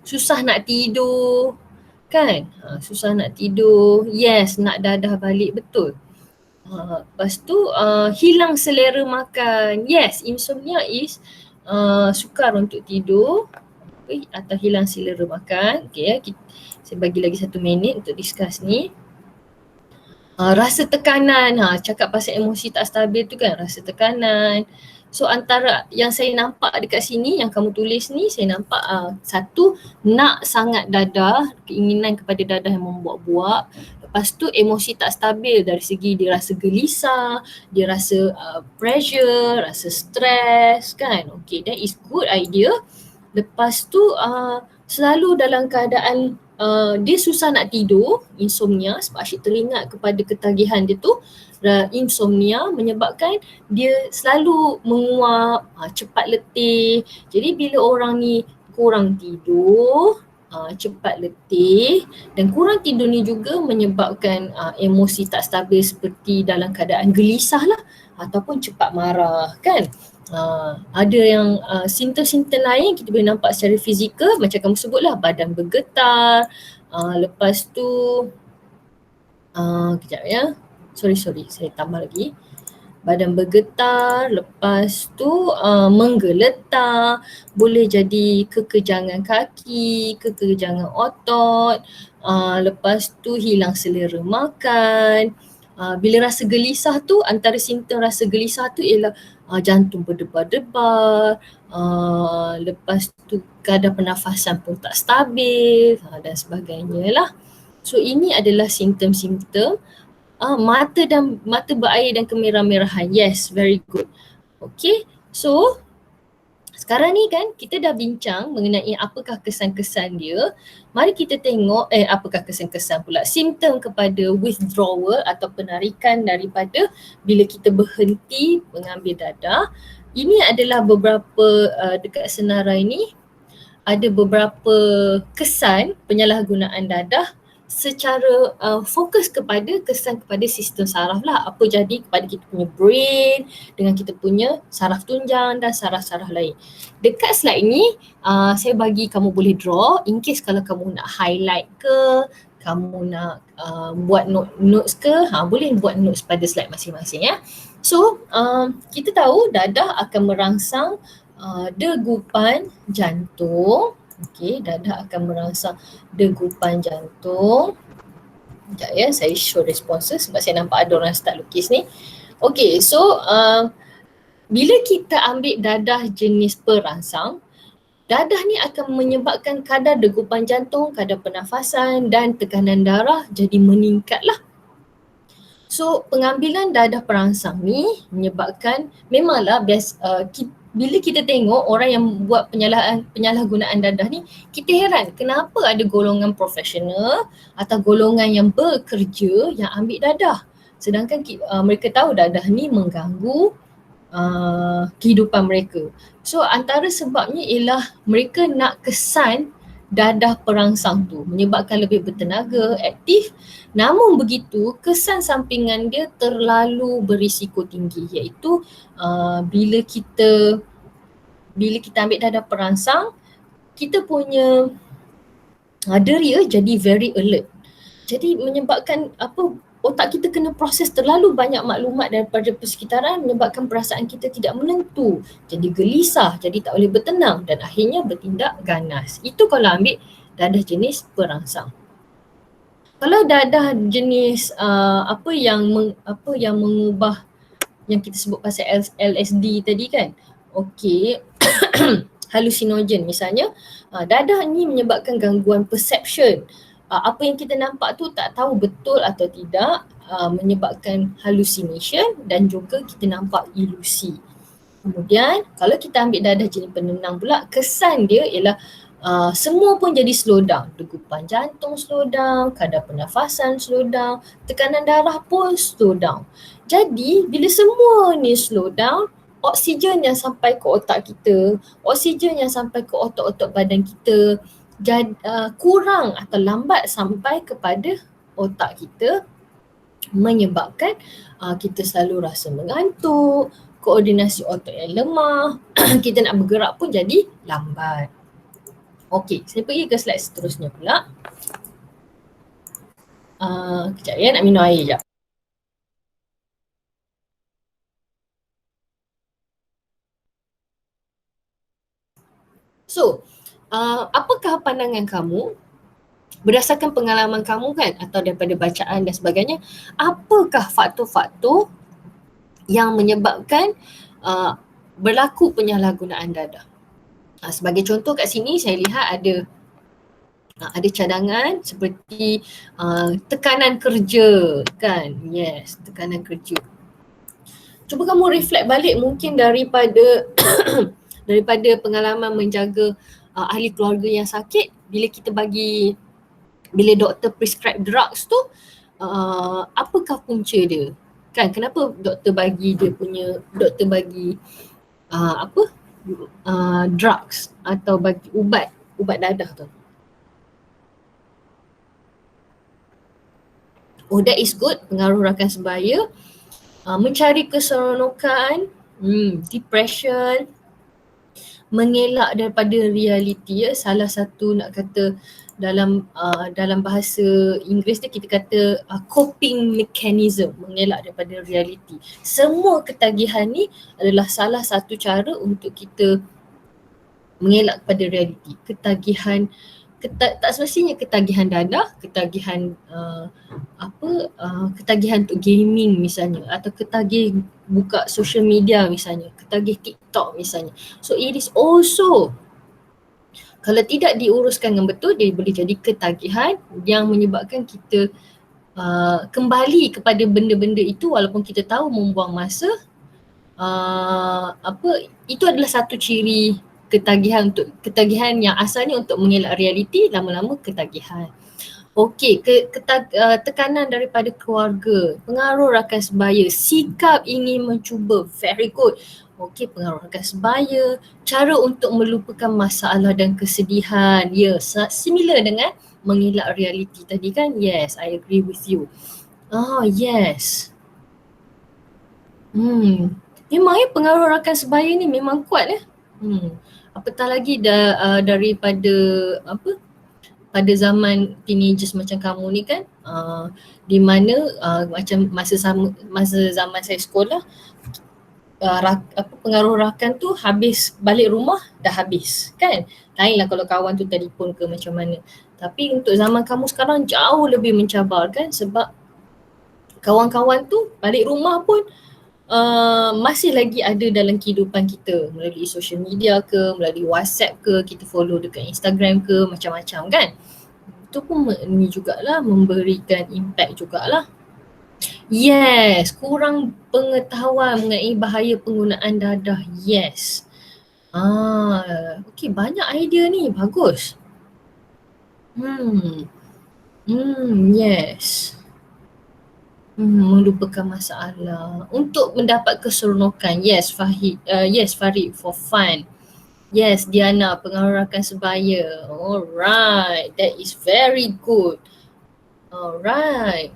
susah nak tidur kan, susah nak tidur. Yes, nak dadah balik, betul. Lepas tu hilang selera makan. Yes, insomnia is sukar untuk tidur atau hilang selera makan. Saya bagi lagi 1 minit untuk discuss ni. Rasa tekanan, cakap pasal emosi tak stabil tu kan, rasa tekanan. So antara yang saya nampak dekat sini, yang kamu tulis ni, saya nampak 1, nak sangat dadah, keinginan kepada dadah yang membuak-buak. lepas tu emosi tak stabil dari segi dia rasa gelisah, dia rasa pressure, rasa stress kan. Okay, that is good idea. Lepas tu selalu dalam keadaan dia susah nak tidur, insomnia, sebab asyik teringat kepada ketagihan dia tu. Insomnia menyebabkan dia selalu menguap, cepat letih. Jadi bila orang ni kurang tidur, cepat letih, dan kurang tidur ni juga menyebabkan emosi tak stabil seperti dalam keadaan gelisah lah ataupun cepat marah kan. Ada yang simptom-simptom lain kita boleh nampak secara fizikal macam kamu sebutlah, badan bergetar, lepas tu kejap ya, sorry saya tambah lagi, badan bergetar, lepas tu menggeletar, boleh jadi kekejangan kaki, kekejangan otot, lepas tu hilang selera makan. Bila rasa gelisah tu, antara simptom rasa gelisah tu ialah jantung berdebar-debar, lepas tu kadar pernafasan pun tak stabil dan sebagainya lah. So ini adalah simptom-simptom mata berair dan kemerah-merahan. Yes, very good. Okay, so sekarang ni kan kita dah bincang mengenai apakah kesan-kesan dia. Mari kita tengok apakah kesan-kesan pula, simptom kepada withdrawal atau penarikan daripada bila kita berhenti mengambil dadah. Ini adalah beberapa dekat senarai ni ada beberapa kesan penyalahgunaan dadah secara fokus kepada kesan kepada sistem saraf lah, apa jadi kepada kita punya brain dengan kita punya saraf tunjang dan saraf-saraf lain. Dekat slide ni saya bagi kamu boleh draw in case kalau kamu nak highlight ke, kamu nak buat notes ke, boleh buat notes pada slide masing-masing ya. So kita tahu dadah akan merangsang degupan jantung. Okey, dadah akan merangsang degupan jantung. Sekejap ya, saya show responses sebab saya nampak ada orang start lukis ni. Okey, so bila kita ambil dadah jenis perangsang, dadah ni akan menyebabkan kadar degupan jantung, kadar pernafasan dan tekanan darah jadi meningkat lah. So pengambilan dadah perangsang ni menyebabkan, memanglah bila kita tengok orang yang buat penyalahgunaan dadah ni, kita heran kenapa ada golongan profesional atau golongan yang bekerja yang ambil dadah. Sedangkan mereka tahu dadah ni mengganggu kehidupan mereka. So antara sebabnya ialah mereka nak kesan dadah perangsang tu menyebabkan lebih bertenaga, aktif. Namun begitu, kesan sampingan dia terlalu berisiko tinggi, iaitu bila kita ambil dadah perangsang, kita punya deria jadi very alert. Jadi menyebabkan otak kita kena proses terlalu banyak maklumat daripada persekitaran, menyebabkan perasaan kita tidak menentu, jadi gelisah, jadi tak boleh bertenang dan akhirnya bertindak ganas. Itu kalau ambil dadah jenis perangsang. Kalau dadah jenis apa yang mengubah, yang kita sebut pasal LSD tadi kan, okey, halusinogen misalnya, dadah ni menyebabkan gangguan perception. Apa yang kita nampak tu tak tahu betul atau tidak, menyebabkan hallucination dan juga kita nampak ilusi. Kemudian kalau kita ambil dadah jenis penenang pula, kesan dia ialah semua pun jadi slow down. Degupan jantung slow down, kadar pernafasan slow down, tekanan darah pun slow down. Jadi bila semua ni slow down, oksigen yang sampai ke otak kita, oksigen yang sampai ke otot-otot badan kita kurang atau lambat sampai kepada otak kita, menyebabkan kita selalu rasa mengantuk, koordinasi otot yang lemah, kita nak bergerak pun jadi lambat. Okey, saya pergi ke slide seterusnya pula. Kejap ya, nak minum air sekejap. So, apakah pandangan kamu berdasarkan pengalaman kamu kan, atau daripada bacaan dan sebagainya, apakah faktor-faktor yang menyebabkan berlaku penyalahgunaan dadah? Sebagai contoh kat sini saya lihat ada ada cadangan seperti tekanan kerja kan. Yes, tekanan kerja. Cuba kamu reflect balik mungkin daripada daripada pengalaman menjaga ahli keluarga yang sakit, bila doktor prescribe drugs tu, apakah punca dia? Kan kenapa doktor bagi drugs atau bagi ubat dadah tu? Oh, that is good. Pengaruh rakan sebaya, mencari keseronokan, depression, mengelak daripada realiti ya. Salah satu nak kata dalam bahasa Inggeris dia kita kata coping mechanism, mengelak daripada realiti. Semua ketagihan ni adalah salah satu cara untuk kita mengelak daripada realiti. Ketagihan tak semestinya ketagihan dadah, ketagihan ketagihan untuk gaming misalnya, atau ketagih buka social media misalnya, ketagih TikTok misalnya. So it is also, kalau tidak diuruskan dengan betul, dia boleh jadi ketagihan yang menyebabkan kita kembali kepada benda-benda itu walaupun kita tahu membuang masa. Itu adalah satu ciri ketagihan yang asalnya untuk mengelak realiti, lama-lama ketagihan. Okey, tekanan daripada keluarga, pengaruh rakan sebaya, sikap ingin mencuba, very good. Okey, pengaruh rakan sebaya, cara untuk melupakan masalah dan kesedihan, ya, similar dengan mengelak realiti tadi kan. Yes, I agree with you. Yes. Memang pengaruh rakan sebaya ni memang kuat ya. Apatah lagi daripada pada zaman teenagers macam kamu ni kan, di mana macam masa zaman saya sekolah, pengaruh rakan tu habis balik rumah dah habis kan. Lainlah kalau kawan tu telefon ke macam mana. Tapi untuk zaman kamu sekarang jauh lebih mencabar kan, sebab kawan-kawan tu balik rumah pun masih lagi ada dalam kehidupan kita melalui social media ke, melalui WhatsApp ke, kita follow dekat Instagram ke, macam-macam kan. Itu pun ni jugalah memberikan impact jugalah. Yes, kurang pengetahuan mengenai bahaya penggunaan dadah. Yes. Okey, banyak idea ni, bagus. Yes. Melupakan masalah untuk mendapat keseronokan. Yes, Farid, for fun. Yes, Diana, pengaruh rakan sebaya. Alright, that is very good. Alright.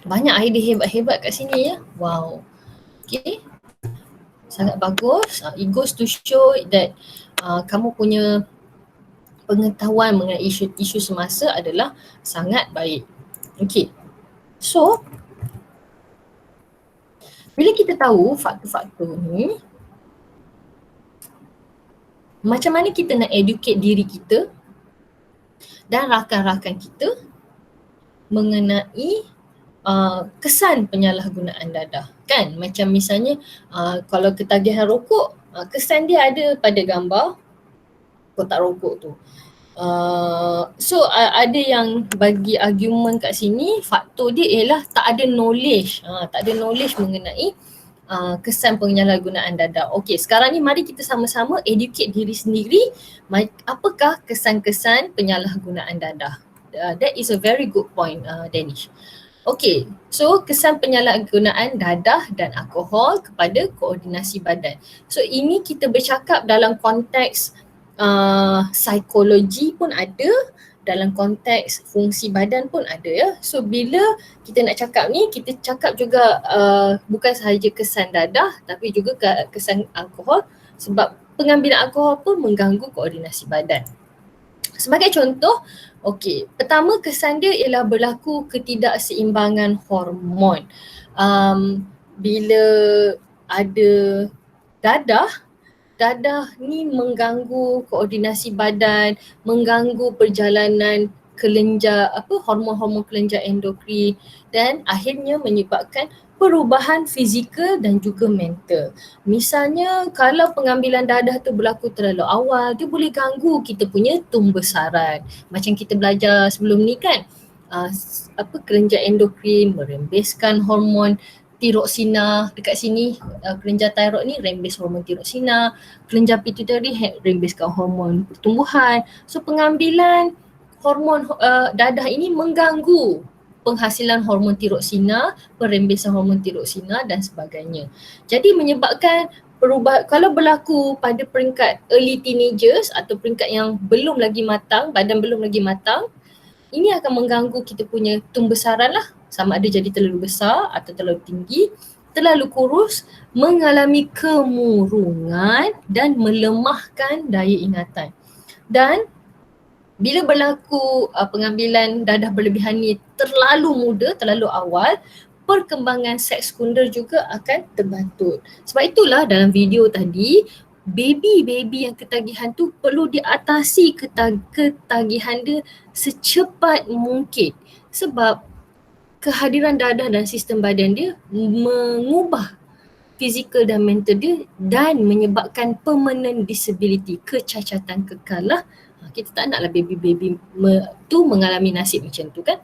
Banyak idea hebat-hebat kat sini ya. Wow. Okay. Sangat bagus. It goes to show that kamu punya pengetahuan mengenai isu semasa adalah sangat baik. Okay. So, bila kita tahu faktor-faktor ni, macam mana kita nak educate diri kita dan rakan-rakan kita mengenai kesan penyalahgunaan dadah kan. Macam misalnya kalau ketagihan rokok, kesan dia ada pada gambar kotak rokok tu. So ada yang bagi argument kat sini, faktor dia ialah tak ada knowledge mengenai kesan penyalahgunaan dadah. Okey, sekarang ni mari kita sama-sama educate diri sendiri apakah kesan-kesan penyalahgunaan dadah. That is a very good point, Danish. Okey, so kesan penyalahgunaan dadah dan alkohol kepada koordinasi badan. So ini kita bercakap dalam konteks psikologi pun ada, dalam konteks fungsi badan pun ada ya. So bila kita nak cakap ni, kita cakap juga bukan sahaja kesan dadah tapi juga kesan alkohol, sebab pengambilan alkohol pun mengganggu koordinasi badan. Sebagai contoh, okey, pertama kesan dia ialah berlaku ketidakseimbangan hormon. Bila ada dadah ni mengganggu koordinasi badan, mengganggu perjalanan kelenjar hormon-hormon kelenjar endokrin dan akhirnya menyebabkan perubahan fizikal dan juga mental. Misalnya kalau pengambilan dadah tu berlaku terlalu awal, dia boleh ganggu kita punya tumbesaran. Macam kita belajar sebelum ni kan, kelenjar endokrin merembeskan hormon tiroksina dekat sini, kelenjar thyroid ni rembes hormon tiroksina, kelenjar pituitari rembeskan hormon pertumbuhan. So pengambilan hormon dadah ini mengganggu penghasilan hormon tiroksina, perembesan hormon tiroksina dan sebagainya. Jadi menyebabkan perubahan, kalau berlaku pada peringkat early teenagers atau peringkat yang belum lagi matang, badan belum lagi matang, ini akan mengganggu kita punya tumbesaran lah, sama ada jadi terlalu besar atau terlalu tinggi, terlalu kurus, mengalami kemurungan dan melemahkan daya ingatan. Dan bila berlaku pengambilan dadah berlebihan ni terlalu muda, terlalu awal, perkembangan seks sekunder juga akan terbantut. Sebab itulah dalam video tadi, baby yang ketagihan tu perlu diatasi ketagihan dia secepat mungkin. Sebab kehadiran dadah dan sistem badan dia mengubah fizikal dan mental dia dan menyebabkan permanent disability, kecacatan kekal lah. Kita tak naklah baby tu mengalami nasib macam tu kan.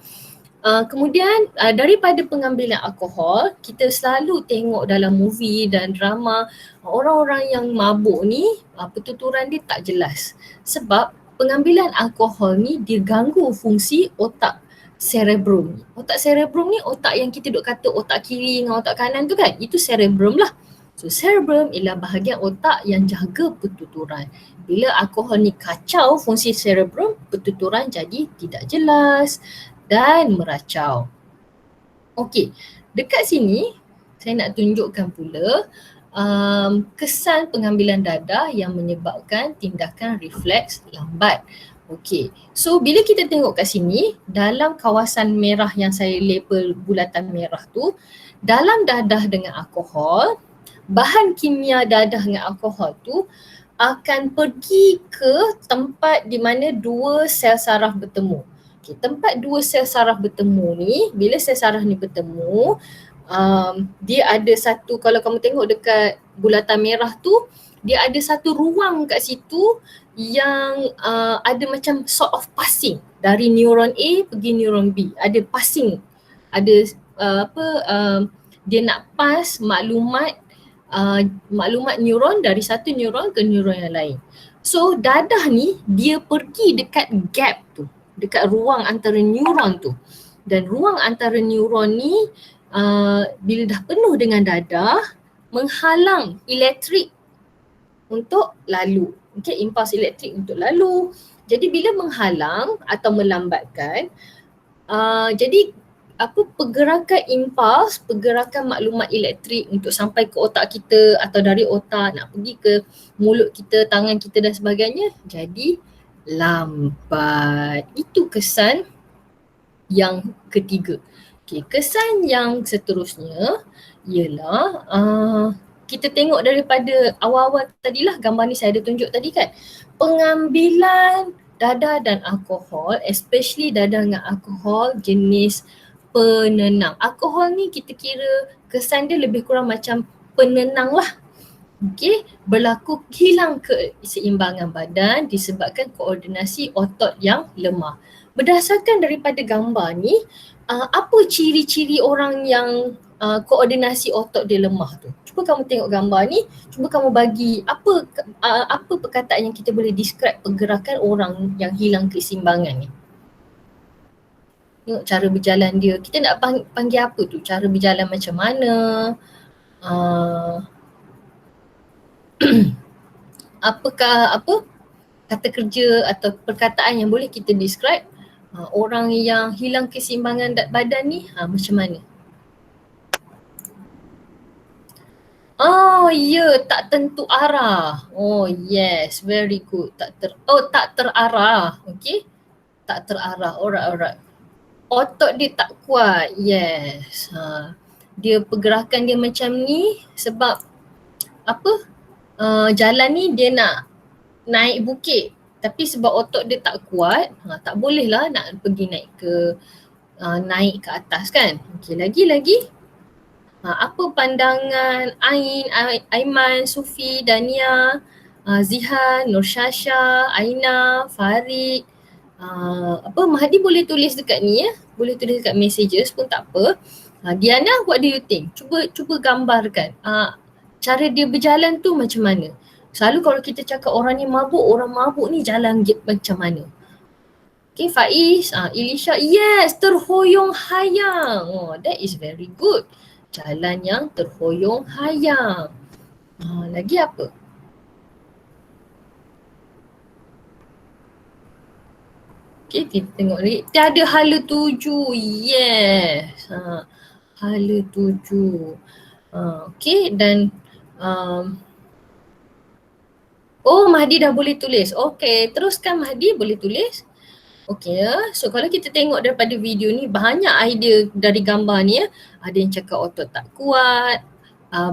Kemudian daripada pengambilan alkohol, kita selalu tengok dalam movie dan drama orang-orang yang mabuk ni pertuturan dia tak jelas. Sebab pengambilan alkohol ni dia ganggu fungsi otak cerebrum. Otak cerebrum ni otak yang kita duk kata otak kiri dengan otak kanan tu kan, itu cerebrum lah. So cerebrum ialah bahagian otak yang jaga pertuturan. Bila alkohol ni kacau fungsi cerebrum, pertuturan jadi tidak jelas dan meracau. Okey, dekat sini saya nak tunjukkan pula kesan pengambilan dadah yang menyebabkan tindakan refleks lambat. Okey, so bila kita tengok kat sini, dalam kawasan merah yang saya label bulatan merah tu, dalam dadah dengan alkohol, bahan kimia dadah dengan alkohol tu akan pergi ke tempat di mana dua sel saraf bertemu. Okay, tempat dua sel saraf bertemu ni, bila sel saraf ni bertemu, dia ada satu, kalau kamu tengok dekat bulatan merah tu, dia ada satu ruang kat situ yang ada macam sort of passing dari neuron A pergi neuron B. Ada passing, ada dia nak pass maklumat neuron dari satu neuron ke neuron yang lain. So dadah ni dia pergi dekat gap tu, dekat ruang antara neuron tu. Dan ruang antara neuron ni bila dah penuh dengan dadah, menghalang elektrik untuk lalu. Okay, impuls elektrik untuk lalu. Jadi bila menghalang atau melambatkan, jadi pergerakan impuls, pergerakan maklumat elektrik untuk sampai ke otak kita atau dari otak nak pergi ke mulut kita, tangan kita dan sebagainya, jadi lambat. Itu kesan yang ketiga. Okay, kesan yang seterusnya ialah kita tengok daripada awal-awal tadilah, gambar ni saya ada tunjuk tadi kan. Pengambilan dadah dan alkohol, especially dadah dengan alkohol jenis penenang. Alkohol ni kita kira kesan dia lebih kurang macam penenang lah. Okay, berlaku hilang keseimbangan badan disebabkan koordinasi otot yang lemah. Berdasarkan daripada gambar ni, apa ciri-ciri orang yang koordinasi otot dia lemah tu? Cuba kamu tengok gambar ni, cuba kamu bagi apa perkataan yang kita boleh describe pergerakan orang yang hilang keseimbangan ni. Tengok cara berjalan dia. Kita nak panggil apa tu? Cara berjalan macam mana? Apakah kata kerja atau perkataan yang boleh kita describe orang yang hilang keseimbangan badan ni macam mana? Oh ya, tak tentu arah. Oh yes, very good. Tak terarah. Okay, tak terarah. Alright. Otot dia tak kuat. Yes. Dia pergerakan dia macam ni sebab jalan ni dia nak naik bukit. Tapi sebab otot dia tak kuat, tak boleh lah nak pergi naik ke atas kan. Okey, lagi-lagi apa pandangan Aiman, Sufi, Dania, Zihan, Nur Syasha, Aina, Farid, Mahdi boleh tulis dekat ni ya. Boleh tulis dekat messages pun tak apa. Diana, what do you think? Cuba gambarkan cara dia berjalan tu macam mana. Selalu kalau kita cakap orang mabuk ni jalan macam mana. Okay, Faiz, Elisha, yes, terhoyong hayang. Oh, that is very good. Jalan yang terhoyong hayang. Lagi apa? Okay, kita tengok lagi. Tiada hala tuju. Yes. Hala tuju. Okay, dan Mahdi dah boleh tulis. Okay, teruskan Mahdi, boleh tulis. Okay, so kalau kita tengok daripada video ni, banyak idea dari gambar ni ya. Ada yang cakap otot tak kuat,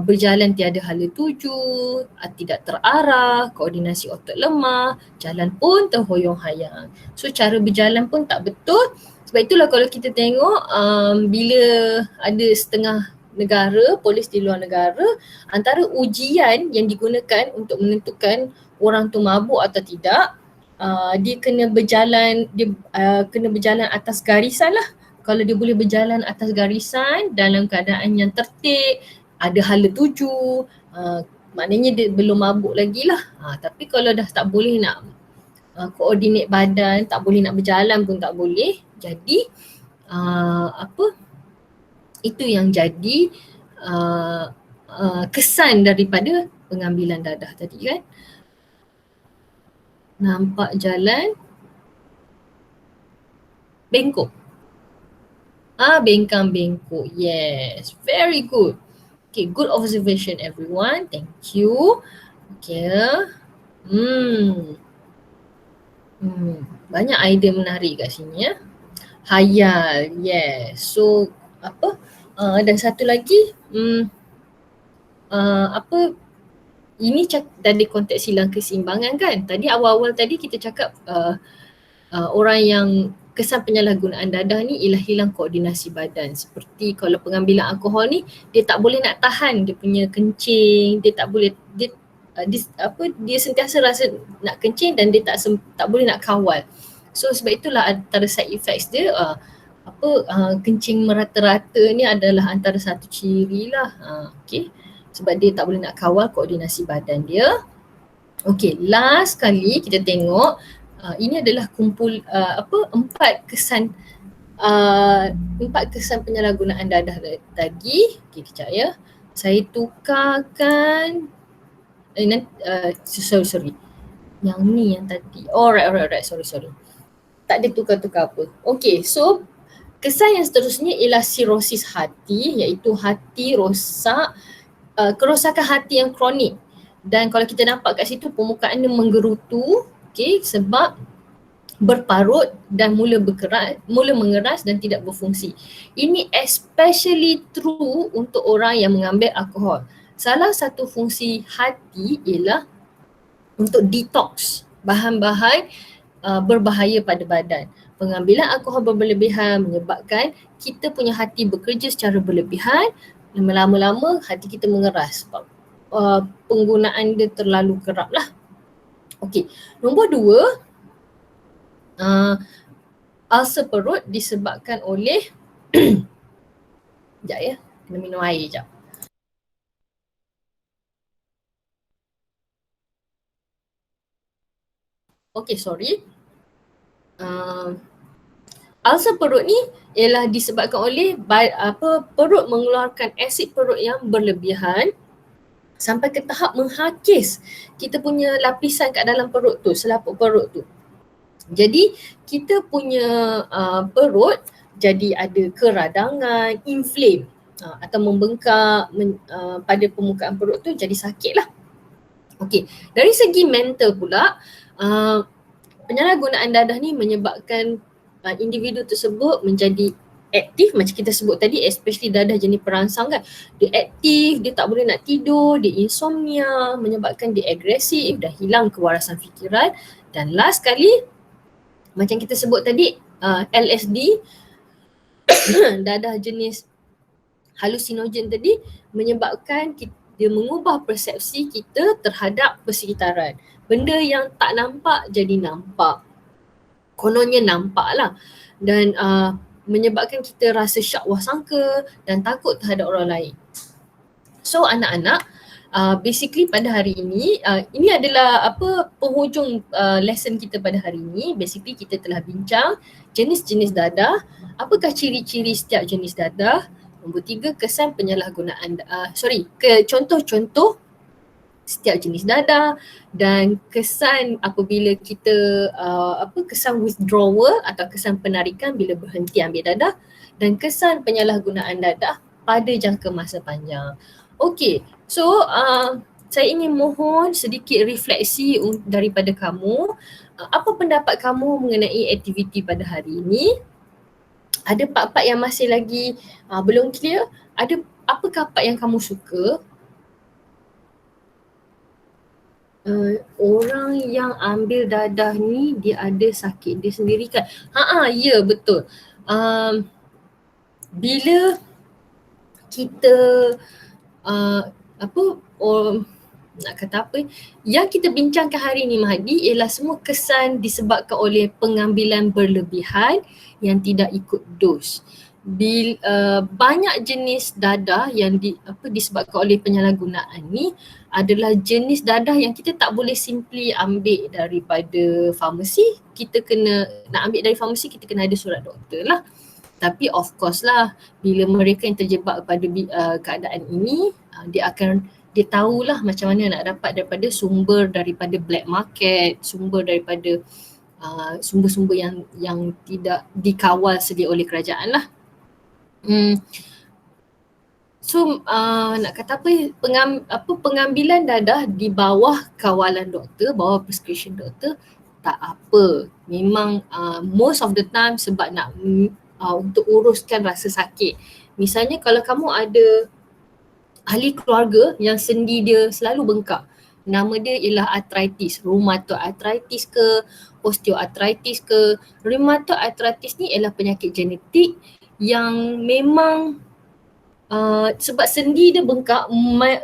berjalan tiada hala tuju, tidak terarah, koordinasi otot lemah, jalan pun terhoyong hayang. So cara berjalan pun tak betul. Sebab itulah kalau kita tengok bila ada setengah negara, polis di luar negara, antara ujian yang digunakan untuk menentukan orang tu mabuk atau tidak, dia kena berjalan atas garisan lah. Kalau dia boleh berjalan atas garisan dalam keadaan yang tertib, ada hala tuju, maknanya dia belum mabuk lagi lah. Tapi kalau dah tak boleh nak koordinat badan, tak boleh nak berjalan pun tak boleh, jadi itu yang jadi kesan daripada pengambilan dadah tadi kan. Nampak jalan bengkok. Bengkang bengkok. Yes, very good. Okay, good observation everyone. Thank you. Okay. Banyak idea menarik kat sini ya. Hayal. Yes. So dan satu lagi ini dari konteks silang keseimbangan kan. Tadi awal-awal tadi kita cakap orang yang kesan penyalahgunaan dadah ni ialah hilang koordinasi badan. Seperti kalau pengambilan alkohol ni, dia tak boleh nak tahan dia punya kencing, dia tak boleh, dia sentiasa rasa nak kencing dan dia tak boleh nak kawal. So sebab itulah antara side effects dia kencing merata-rata ni adalah antara satu ciri lah. Okay. Sebab dia tak boleh nak kawal koordinasi badan dia. Okay, last kali kita tengok ini adalah kumpul empat kesan penyalahgunaan dadah tadi. Okay, kejap ya. Saya tukarkan sorry. Yang ni yang tadi. Alright. Sorry. Tak ada tukar-tukar apa. Okay, so kesan yang seterusnya ialah sirosis hati, iaitu hati rosak, kerosakan hati yang kronik. Dan kalau kita nampak kat situ permukaan dia menggerutu, okay, sebab berparut dan mula mengeras dan tidak berfungsi. Ini especially true untuk orang yang mengambil alkohol. Salah satu fungsi hati ialah untuk detox bahan-bahan berbahaya pada badan. Pengambilan alkohol berlebihan menyebabkan kita punya hati bekerja secara berlebihan, lama-lama hati kita mengeras sebab penggunaan dia terlalu kerap lah. Okey, nombor 2, ulcer perut disebabkan oleh sekejap ya, kena minum air sekejap. Okey, sorry. Ulcer perut ni ialah disebabkan oleh perut mengeluarkan asid perut yang berlebihan sampai ke tahap menghakis kita punya lapisan kat dalam perut tu, selaput perut tu. Jadi kita punya perut jadi ada keradangan, inflame atau membengkak pada permukaan perut tu, jadi sakit lah. Okey, dari segi mental pula, penyalahgunaan dadah ni menyebabkan individu tersebut menjadi aktif macam kita sebut tadi, especially dadah jenis perangsang kan. Dia aktif, dia tak boleh nak tidur, dia insomnia, menyebabkan dia agresif, dah hilang kewarasan fikiran Dan last kali, macam kita sebut tadi, LSD, dadah jenis halusinogen tadi menyebabkan dia mengubah persepsi kita terhadap persekitaran. Benda yang tak nampak jadi nampak. Kononnya nampak lah. Dan menyebabkan kita rasa syak wasangka dan takut terhadap orang lain. So anak-anak, basically pada hari ini adalah penghujung lesson kita pada hari ini. Basically kita telah bincang jenis-jenis dadah, apakah ciri-ciri setiap jenis dadah. Nombor 3, kesan penyalahgunaan, contoh-contoh setiap jenis dadah, dan kesan apabila kita kesan withdrawal atau kesan penarikan bila berhenti ambil dadah, dan kesan penyalahgunaan dadah pada jangka masa panjang. Okey, so saya ingin mohon sedikit refleksi daripada kamu. Apa pendapat kamu mengenai aktiviti pada hari ini? Ada part-part yang masih lagi belum clear? Apakah part yang kamu suka? Orang yang ambil dadah ni dia ada sakit dia sendiri kan? Ya betul. Bila kita nak kata apa, yang kita bincangkan hari ni Mahdi ialah semua kesan disebabkan oleh pengambilan berlebihan yang tidak ikut dos. Banyak jenis dadah yang disebabkan oleh penyalahgunaan ni adalah jenis dadah yang kita tak boleh simply ambil daripada farmasi. Kita nak ambil dari farmasi, kita kena ada surat doktor lah. Tapi of course lah, bila mereka yang terjebak pada keadaan ini, dia tahulah macam mana nak dapat daripada sumber daripada black market, sumber daripada sumber-sumber yang tidak dikawal sedia oleh kerajaan lah. So nak kata pengambilan dadah di bawah kawalan doktor, bawah prescription doktor, tak apa. Memang most of the time sebab nak untuk uruskan rasa sakit. Misalnya kalau kamu ada ahli keluarga yang sendi dia selalu bengkak, nama dia ialah arthritis, rheumatoid arthritis ke, osteoarthritis ke. Rheumatoid arthritis ni ialah penyakit genetik yang memang sebab sendi dia bengkak,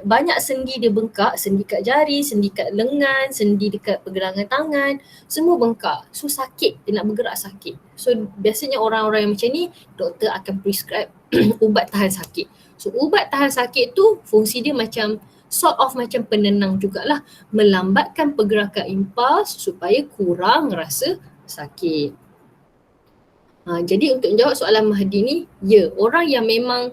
banyak sendi dia bengkak, sendi kat jari, sendi kat lengan, sendi dekat pergelangan tangan, semua bengkak. So sakit, dia nak bergerak sakit. So biasanya orang-orang yang macam ni, doktor akan prescribe ubat tahan sakit. So ubat tahan sakit tu fungsi dia macam sort of macam penenang jugalah, melambatkan pergerakan impuls supaya kurang rasa sakit. Jadi untuk menjawab soalan Mahdi ni, ya, orang yang memang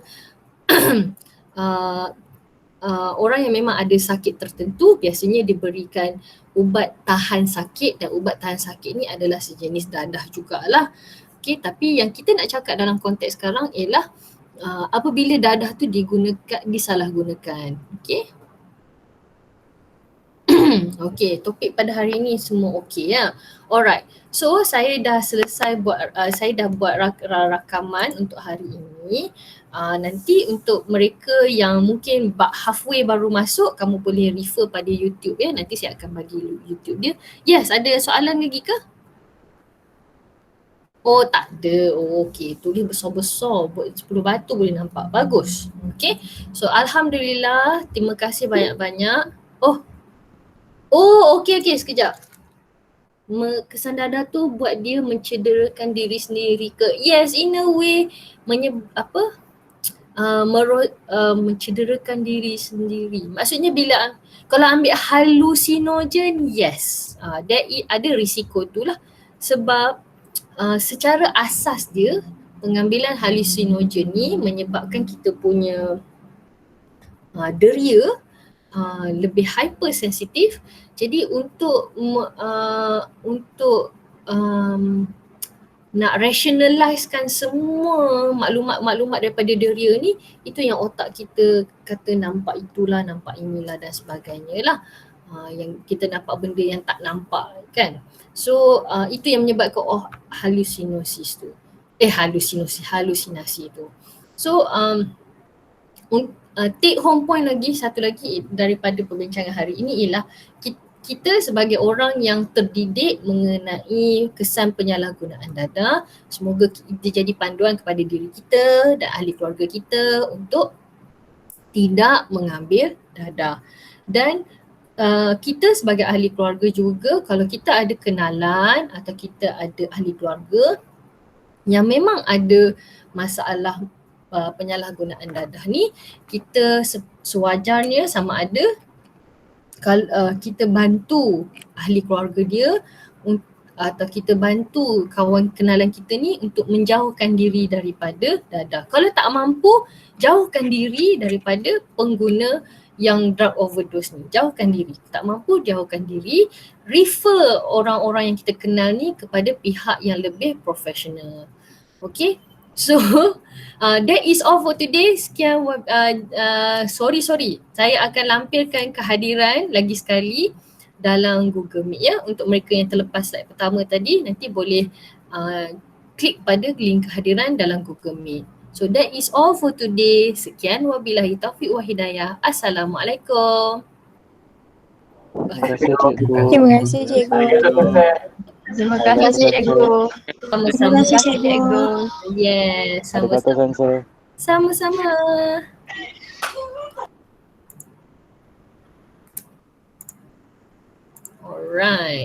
orang yang memang ada sakit tertentu biasanya diberikan ubat tahan sakit, dan ubat tahan sakit ni adalah sejenis dadah jugalah. Okay, tapi yang kita nak cakap dalam konteks sekarang ialah apabila dadah tu disalahgunakan. Okay. Okay, topik pada hari ini semua okay ya. Alright, so saya dah selesai saya dah buat rakaman untuk hari ini. Nanti untuk mereka yang mungkin halfway baru masuk, kamu boleh refer pada YouTube ya. Nanti saya akan bagi YouTube dia. Yes, ada soalan lagi ke? Oh tak ada. Oh, okay, tulis besar-besar, buat 10 batu boleh nampak. Bagus. Okay, so Alhamdulillah, terima kasih banyak-banyak. Okay, sekejap. Kesan dadah tu buat dia mencederakan diri sendiri ke? Yes, in a way mencederakan diri sendiri. Maksudnya bila kalau ambil halusinogen, yes, ada risiko tu lah. Sebab secara asas dia, pengambilan halusinogen ni menyebabkan kita punya deria lebih hypersensitif. Jadi untuk nak rationalizekan semua maklumat-maklumat daripada deria ni, itu yang otak kita kata nampak itulah, nampak inilah dan sebagainya lah. Yang kita nampak benda yang tak nampak kan. So itu yang menyebabkan halusinasi tu. So take home point satu lagi daripada perbincangan hari ini ialah kita sebagai orang yang terdidik mengenai kesan penyalahgunaan dadah, semoga kita jadi panduan kepada diri kita dan ahli keluarga kita untuk tidak mengambil dadah. Dan kita sebagai ahli keluarga juga, kalau kita ada kenalan atau kita ada ahli keluarga yang memang ada masalah penyalahgunaan dadah ni, kita sewajarnya sama ada kalau kita bantu ahli keluarga dia atau kita bantu kawan kenalan kita ni untuk menjauhkan diri daripada dadah. Kalau tak mampu, jauhkan diri daripada pengguna yang drug overdose ni. Jauhkan diri. Tak mampu, jauhkan diri. Refer orang-orang yang kita kenal ni kepada pihak yang lebih profesional. Okay? So, that is all for today. Sekian, sorry. Saya akan lampirkan kehadiran lagi sekali dalam Google Meet ya. Untuk mereka yang terlepas slide pertama tadi, nanti boleh klik pada link kehadiran dalam Google Meet. So that is all for today. Sekian, wabillahi taufiq wa hidayah. Assalamualaikum. Terima kasih cikgu. Terima kasih cikgu. Terima kasih cikgu. Sama-sama. Terima kasih cikgu. Yes, Ada kata sama-sama. sensei. Sama-sama. Alright.